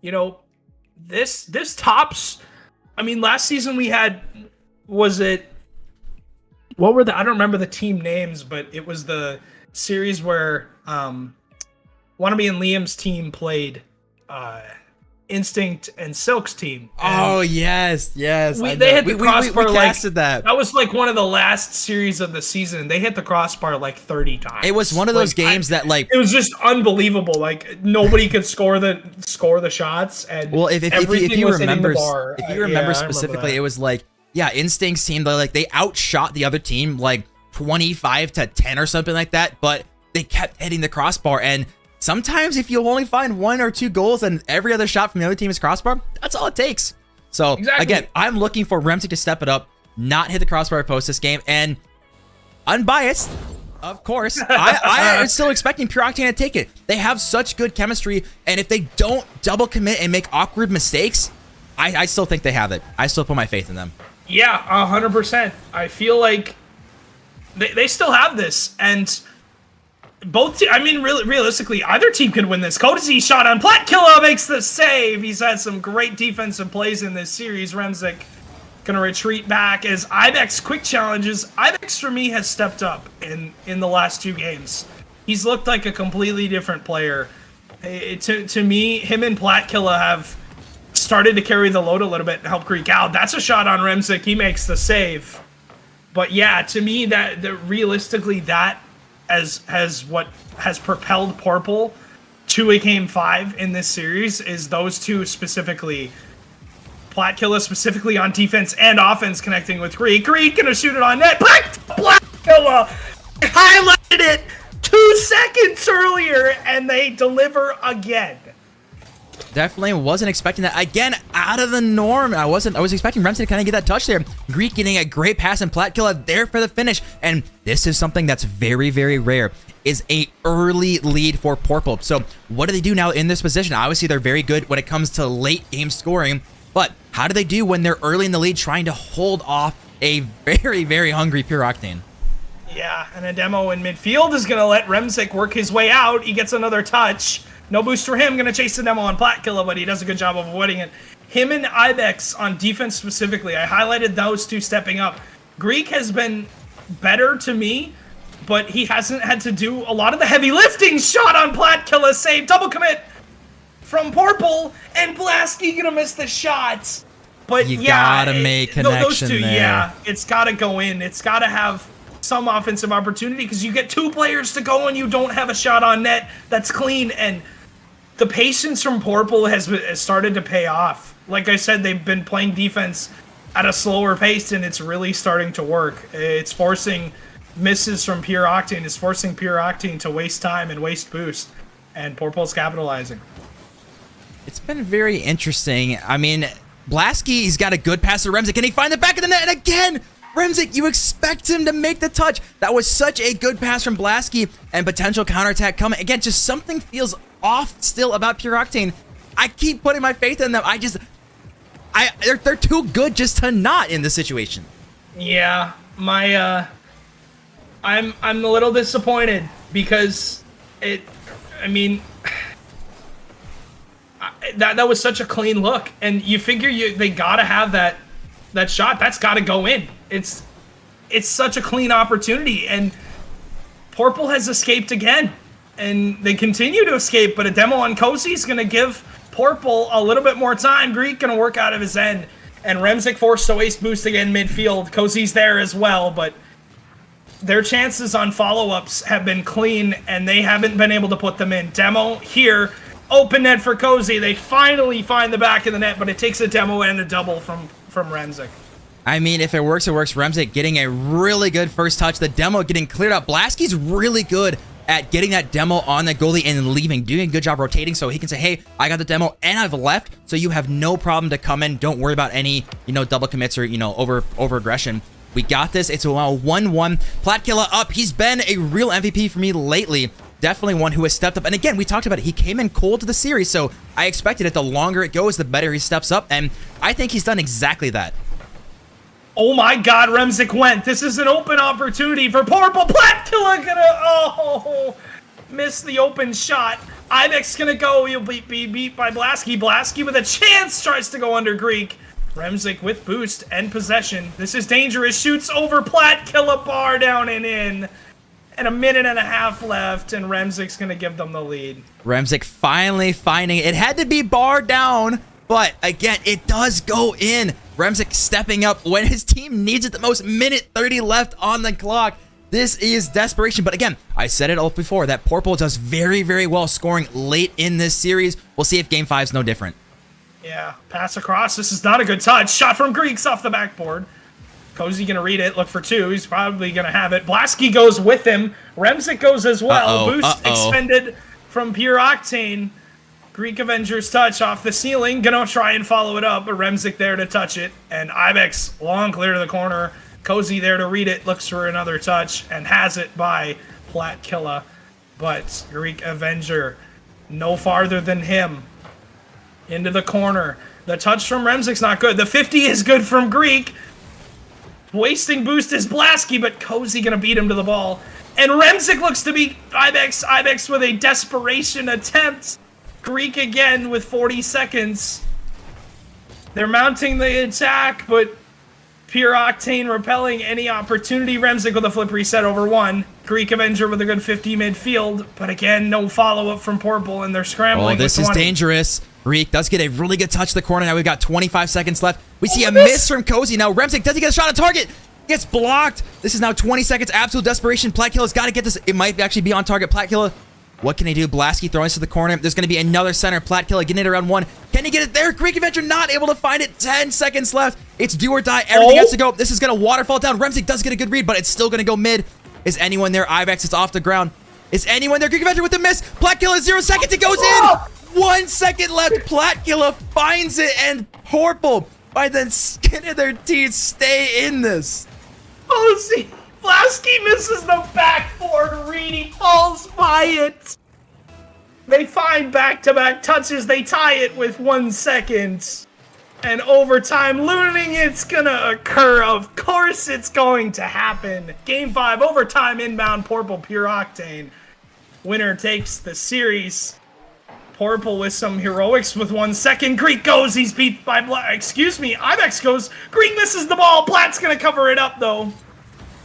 you know, this tops... I mean, last season we had... Was it... What were the... I don't remember the team names, but it was the series where Wannabe and Liam's team played... Instinct and Silk's team. And oh yes. They hit the crossbar. We casted that. That was like one of the last series of the season. They hit the crossbar like 30 times. It was one of those games that like it was just unbelievable. Like nobody could score the shots. And well, if you remember specifically, remember it was like Instinct seemed like they outshot the other team like 25-10 or something like that, but they kept hitting the crossbar. And sometimes if you only find 1 or 2 goals and every other shot from the other team is crossbar, that's all it takes. So again, I'm looking for Remzik to step it up, not hit the crossbar post this game, and unbiased, of course, I am still expecting Pure Octane to take it. They have such good chemistry, and if they don't double commit and make awkward mistakes, I still think they have it. I still put my faith in them. Yeah, 100%. I feel like they still have this, and both I mean, realistically, either team could win this. Kodasi shot on Platkilla makes the save. He's had some great defensive plays in this series. Remzik gonna retreat back as Ibex quick challenges. Ibex for me has stepped up in the last 2 games. He's looked like a completely different player. To me, him and Platkilla have started to carry the load a little bit and help Greek out. That's a shot on Remzik. He makes the save. But yeah, to me, that realistically that as what has propelled Pourple to a Game 5 in this series is those two specifically. Platkilla specifically on defense and offense connecting with Greek. Greek gonna shoot it on net. Platkilla highlighted it 2 seconds earlier, and they deliver again. Definitely wasn't expecting that. Again, out of the norm. I was expecting Remzik to kind of get that touch there. Greek getting a great pass and Platkilla there for the finish. And this is something that's very, very rare, is a early lead for Pourple. So what do they do now in this position? Obviously, they're very good when it comes to late game scoring. But how do they do when they're early in the lead trying to hold off a very, very hungry Pure Octane? Yeah, and a demo in midfield is going to let Remzik work his way out. He gets another touch. No boost for him. Going to chase the demo on Platkilla, but he does a good job of avoiding it. Him and Ibex on defense specifically. I highlighted those two stepping up. Greek has been better to me, but he hasn't had to do a lot of the heavy lifting. Shot on Platkilla, save, double commit from Pourple, and Blasky going to miss the shots. But you gotta make connection those two, there. Yeah, it's got to go in. It's got to have some offensive opportunity because you get 2 players to go and you don't have a shot on net that's clean. And the patience from Pourple has started to pay off. Like I said, they've been playing defense at a slower pace, and it's really starting to work. It's forcing misses from Pure Octane. It's forcing Pure Octane to waste time and waste boost, and Pourple's capitalizing. It's been very interesting. I mean, Blaski, he's got a good pass to Remzik. Can he find the back of the net? And again, Remzik, you expect him to make the touch. That was such a good pass from Blaski, and potential counterattack coming. Again, just something feels off still about Pure Octane. I keep putting my faith in them. They're too good just to not in this situation. Yeah, I'm a little disappointed because that was such a clean look, and you figure they gotta have that shot. That's gotta go in. It's such a clean opportunity, and Pourple has escaped again, and they continue to escape. But a demo on Cozy is gonna give Pourple a little bit more time. Greek gonna work out of his end, and Remzik forced to waste boost again midfield. Cozy's there as well, but their chances on follow-ups have been clean, and they haven't been able to put them in. Demo here, open net for Cozy. They finally find the back of the net, but it takes a demo and a double from Remzik. I mean, if it works, it works. Remzik getting a really good first touch. The demo getting cleared up. Blaski's really good at getting that demo on the goalie and leaving, doing a good job rotating so he can say, hey, I got the demo and I've left, so you have no problem to come in. Don't worry about any, double commits or, over aggression. We got this. It's a 1-1. Platkilla up. He's been a real MVP for me lately. Definitely one who has stepped up. And again, we talked about it. He came in cold to the series, so I expected it. The longer it goes, the better he steps up, and I think he's done exactly that. Oh my God, Remzik went. This is an open opportunity for Pourple. Platkilla gonna, miss the open shot. Ibex gonna go. He'll be beat by Blaski. Blaski with a chance tries to go under Greek. Remzik with boost and possession. This is dangerous. Shoots over Platkilla, bar down and in. And a minute and a half left, and Remzik's gonna give them the lead. Remzik finally finding it. It had to be bar down, but again, it does go in. Remzik stepping up when his team needs it the most. Minute 30 left on the clock. This is desperation. But again, I said it all before that Pourple does very, very well scoring late in this series. We'll see if Game 5 is no different. Yeah, pass across. This is not a good touch. Shot from Greeks off the backboard. Cozy gonna read it. Look for two. He's probably gonna have it. Blaski goes with him. Remzik goes as well. Boost expended from Pure Octane. Greek Avengers touch off the ceiling. Gonna try and follow it up, but Remzik there to touch it. And Ibex long clear to the corner. Cozy there to read it. Looks for another touch and has it by Platkilla. But Greek Avenger no farther than him. Into the corner. The touch from Remzik's not good. The 50 is good from Greek. Wasting boost is Blaski, but Cozy gonna beat him to the ball. And Remzik looks to beat Ibex. Ibex with a desperation attempt. Greek again with 40 seconds. They're mounting the attack, but Pure Octane repelling any opportunity. Remzik with a flip reset over one. Greek Avenger with a good 50 midfield, but again, no follow-up from Pourple, and they're scrambling. Oh, this is dangerous. Greek does get a really good touch to the corner. Now we've got 25 seconds left. We see a miss from Cozy. Now Remzik doesn't get a shot on target. Gets blocked. This is now 20 seconds. Absolute desperation. Platkilla's got to get this. It might actually be on target. Platkilla, what can he do? Blaski throwing to the corner. There's going to be another center. Platkilla getting it around one. Can he get it there? Greek Avenger not able to find it. 10 seconds left. It's do or die. Everything has to go. This is going to waterfall down. Remzik does get a good read, but it's still going to go mid. Is anyone there? Ibex, it's off the ground. Is anyone there? Greek Avenger with the miss. Platkilla, 0 seconds. It goes in. 1 second left. Platkilla finds it, and Pourple, by the skin of their teeth, stay in this. Oh, see, Blaski misses the backboard read. He falls by it. They find back-to-back touches. They tie it with 1 second. And overtime looting, it's gonna occur. Of course it's going to happen. Game 5, overtime inbound, Pourple, Pure Octane. Winner takes the series. Pourple with some heroics with 1 second. Greek goes, he's beat by Ibex goes. Greek misses the ball. Platt's gonna cover it up though.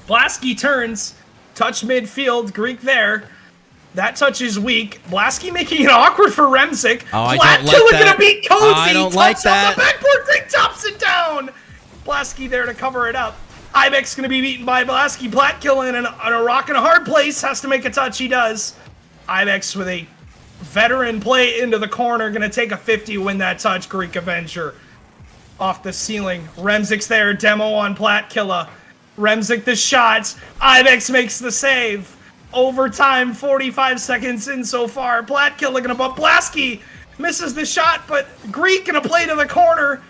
Blaski turns, touch midfield, Greek there. That touch is weak. Blaski making it awkward for Remzik. Oh, I don't like that. Gonna beat Cozy. I don't like that. On the backboard, Greek chops it down. Blaski there to cover it up. Ibex gonna be beaten by Blaski. Platkilla in a rock and a hard place. Has to make a touch. He does. Ibex with a veteran play into the corner. Gonna take a 50, win that touch. Greek Avenger off the ceiling. Remzik's there. Demo on Platkilla. Remzik the shot. Ibex makes the save. Overtime, 45 seconds in so far. Platkilla gonna bump. Blasky misses the shot, but Greek gonna play to the corner.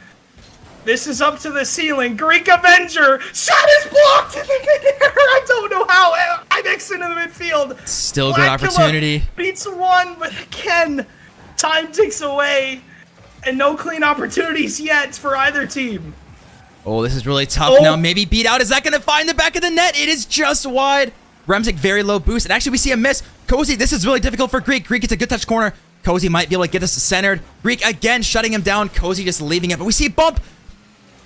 This is up to the ceiling. Greek Avenger. Shot is blocked in the midair. I don't know how. Ibex into the midfield. Still a good opportunity. Beats one, but again, time ticks away. And no clean opportunities yet for either team. Oh, this is really tough now. Maybe beat out. Is that going to find the back of the net? It is just wide. Remzik, very low boost. And actually, we see a miss. Cozy, this is really difficult for Greek. Greek gets a good touch corner. Cozy might be able to get this centered. Greek again shutting him down. Cozy just leaving it. But we see a bump.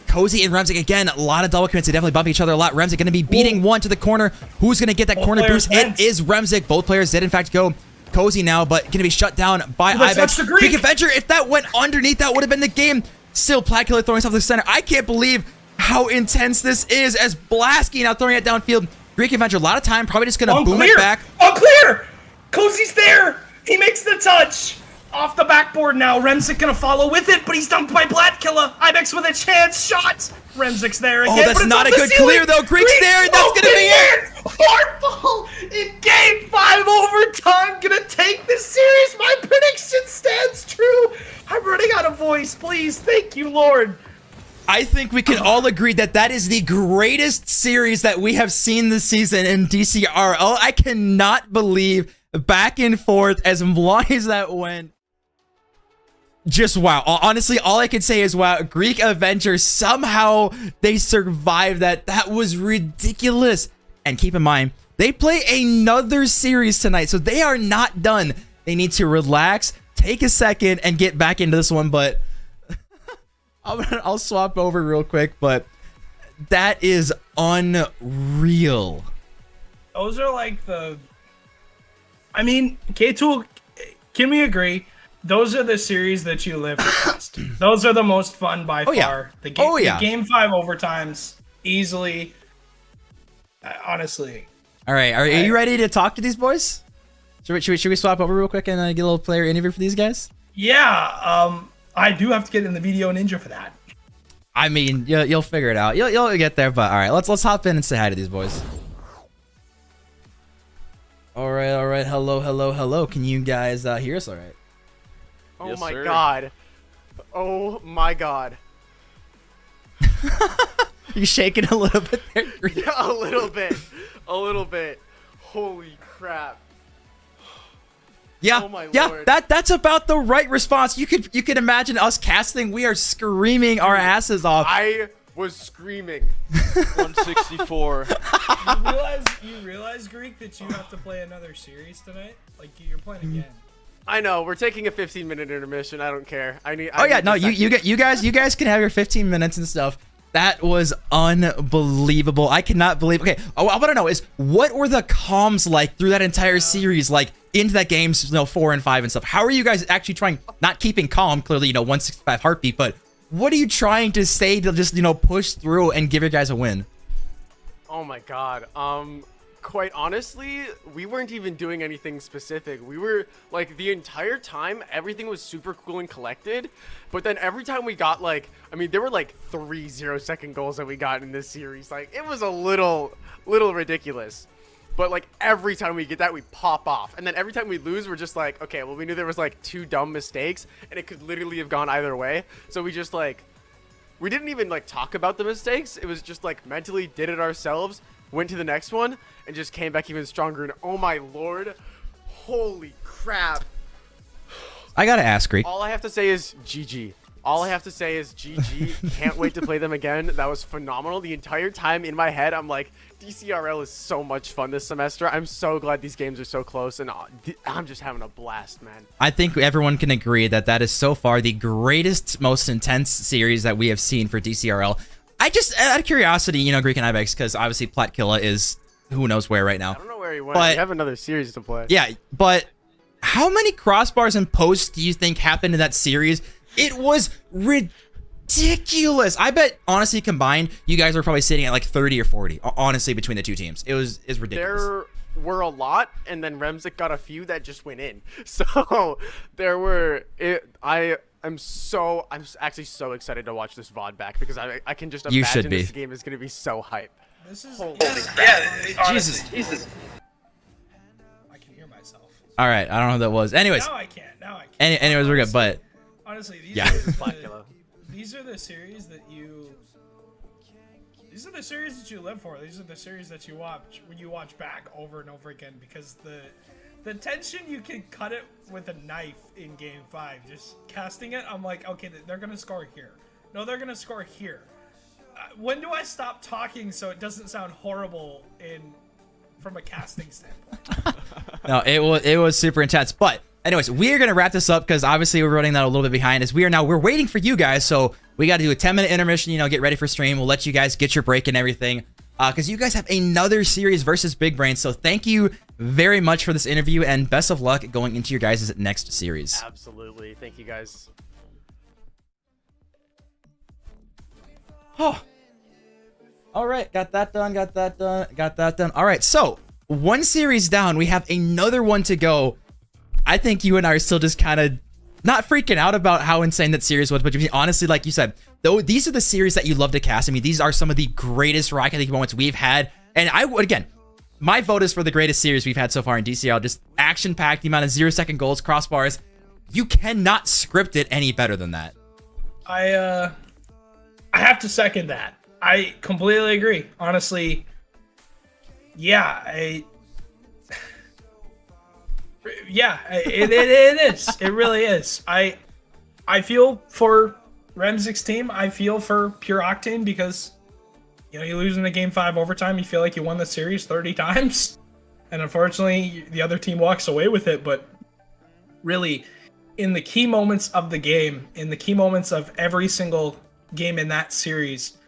Cozy and Remzik again, a lot of double commits. They definitely bump each other a lot. Remzik going to be beating one to the corner. Who's going to get that corner boost? It is Remzik. Both players did, in fact, go. Cozy now, but going to be shut down by Ibex. Greek Avenger, if that went underneath, that would have been the game. Still, Platkilla throwing stuff to the center. I can't believe how intense this is as Blasky now throwing it downfield. Greek Avenger, a lot of time, probably just going to boom it back. Unclear! Cozy's there! He makes the touch! Off the backboard now. Remzik gonna follow with it, but he's dumped by Platkilla. Ibex with a chance. Shot! Remzik's there again. Oh, that's not a good clear, though. Greek's there, and that's gonna be it! Pourple in game 5 overtime. Gonna take this series. My prediction stands true. I'm running out of voice. Please, thank you, Lord. I think we can all agree that that is the greatest series that we have seen this season in DCRL. I cannot believe back and forth as long as that went. Just wow. Honestly, all I can say is wow. Greek Avenger, somehow they survived that. That was ridiculous. And keep in mind, they play another series tonight, so they are not done. They need to relax, take a second, and get back into this one. But I'll swap over real quick, but that is unreal. Those are like the... I mean, K2, can we agree? Those are the series that you live past. Those are the most fun by far. Yeah. The game 5 overtimes, easily. Honestly. All right, are you ready to talk to these boys? Should we swap over real quick and get a little player interview for these guys? Yeah, I do have to get in the video ninja for that. I mean, you'll figure it out. You'll get there, but all right, let's hop in and say hi to these boys. All right. Hello. Can you guys hear us all right? Oh Yes, my sir. god. Oh my god. You shaking a little bit there? Yeah, a little bit. A little bit. Holy crap. Yeah, Oh my yeah, lord. that's about the right response. You could imagine us casting. We are screaming our asses off. I was screaming. 164. You realize, Greek, that you have to play another series tonight? Like, you're playing again. I know, we're taking a 15-minute intermission. I don't care. You guys can have your 15 minutes and stuff. That was unbelievable. I cannot believe. Okay, I want to know is what were the comms like through that entire series, like into that games, 4 and 5 and stuff. How are you guys actually trying, not keeping calm? Clearly, 165 heartbeat, but what are you trying to say to just push through and give your guys a win? Oh my god. Quite honestly, we weren't even doing anything specific. We were like the entire time, everything was super cool and collected. But then every time we got there were like 3 0-second goals that we got in this series. Like it was a little ridiculous. But like every time we get that, we pop off. And then every time we lose, we're just like, okay, well, we knew there was like 2 dumb mistakes and it could literally have gone either way. So we just we didn't even talk about the mistakes. It was just mentally did it ourselves, went to the next one, and just came back even stronger. And oh my lord, holy crap. I gotta ask, Greek. All I have to say is GG. All I have to say is GG. Can't wait to play them again. That was phenomenal. The entire time in my head, I'm like, DCRL is so much fun this semester. I'm so glad these games are so close, and I'm just having a blast, man. I think everyone can agree that that is so far the greatest, most intense series that we have seen for DCRL. I just, out of curiosity, Greek and Ibex, because obviously Platkilla is who knows where right now. I don't know where he went. But, we have another series to play. Yeah, but how many crossbars and posts do you think happened in that series? It was ridiculous. I bet, honestly, combined, you guys are probably sitting at like 30 or 40, honestly, between the two teams. It was ridiculous. were a lot, and then Remzik got a few that just went in. So there were. I'm actually so excited to watch this VOD back because I can just You should imagine be. this game is gonna be so hype. This is Jesus. I can hear myself. All right, I don't know who that was. Anyways, Now I can't. anyways, we're good. But Honestly, these Yeah. are the series that you. These are the series that you live for. These are the series that you watch when you watch back over and over again because the tension, you can cut it with a knife in Game 5. Just casting it, I'm like, okay, they're gonna score here. No, they're gonna score here. When do I stop talking so it doesn't sound horrible from a casting standpoint? no, it was super intense. But anyways, we are gonna wrap this up because obviously we're running that a little bit behind. As we're waiting for you guys, so we got to do a 10-minute intermission. Get ready for stream. We'll let you guys get your break and everything. Because you guys have another series versus Big Brain. So thank you very much for this interview and best of luck going into your guys' next series. Absolutely. Thank you guys. Oh. All right. Got that done. All right. So one series down. We have another one to go. I think you and I are still just kind of not freaking out about how insane that series was. But honestly, like you said, though, these are the series that you love to cast. I mean, these are some of the greatest Rocket League moments we've had. And again, my vote is for the greatest series we've had so far in DCRL. Just action-packed, the amount of 0-second goals, crossbars. You cannot script it any better than that. I have to second that. I completely agree. Honestly, yeah, it is. It really is. I feel for Remzik's team. I feel for Pure Octane because you lose in the Game 5 overtime. You feel like you won the series 30 times, and unfortunately, the other team walks away with it. But really, in the key moments of the game, in the key moments of every single game in that series,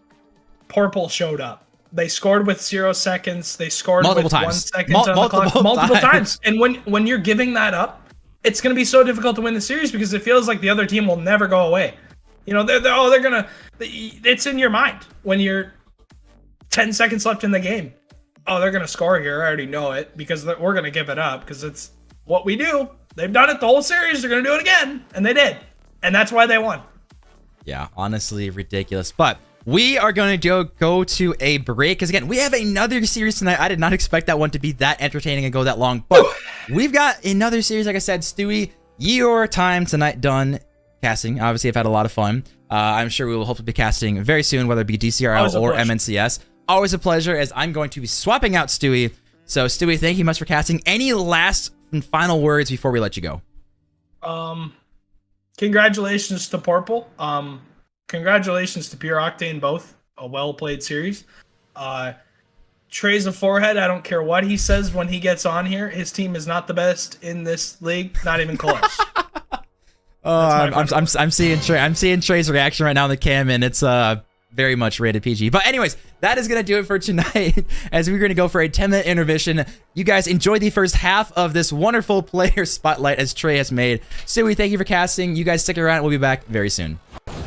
Pourple showed up. They scored with 0 seconds. They scored multiple with times. 1 second on the clock. Multiple times. And when you're giving that up, it's going to be so difficult to win the series because it feels like the other team will never go away. It's in your mind when you're 10 seconds left in the game. Oh, they're going to score here. I already know it because we're going to give it up because it's what we do. They've done it the whole series. They're going to do it again. And they did. And that's why they won. Yeah, honestly, ridiculous. But we are going to go to a break because, again, we have another series tonight. I did not expect that one to be that entertaining and go that long. But we've got another series, like I said. Stewie, your time tonight done casting. Obviously, I've had a lot of fun. I'm sure we will hopefully be casting very soon, whether it be DCRL or MNCS. Always a pleasure, as I'm going to be swapping out Stewie. So, Stewie, thank you much for casting. Any last and final words before we let you go? Congratulations to Pourple. Congratulations to Pure Octane, both. A well-played series. Trey's a forehead. I don't care what he says when he gets on here. His team is not the best in this league. Not even close. I'm seeing Trey. I'm seeing Trey's reaction right now in the cam, and it's very much rated PG. But anyways, that is gonna do it for tonight. As we're gonna go for a 10-minute intermission. You guys enjoy the first half of this wonderful player spotlight as Trey has made. Stewie, thank you for casting. You guys stick around. We'll be back very soon.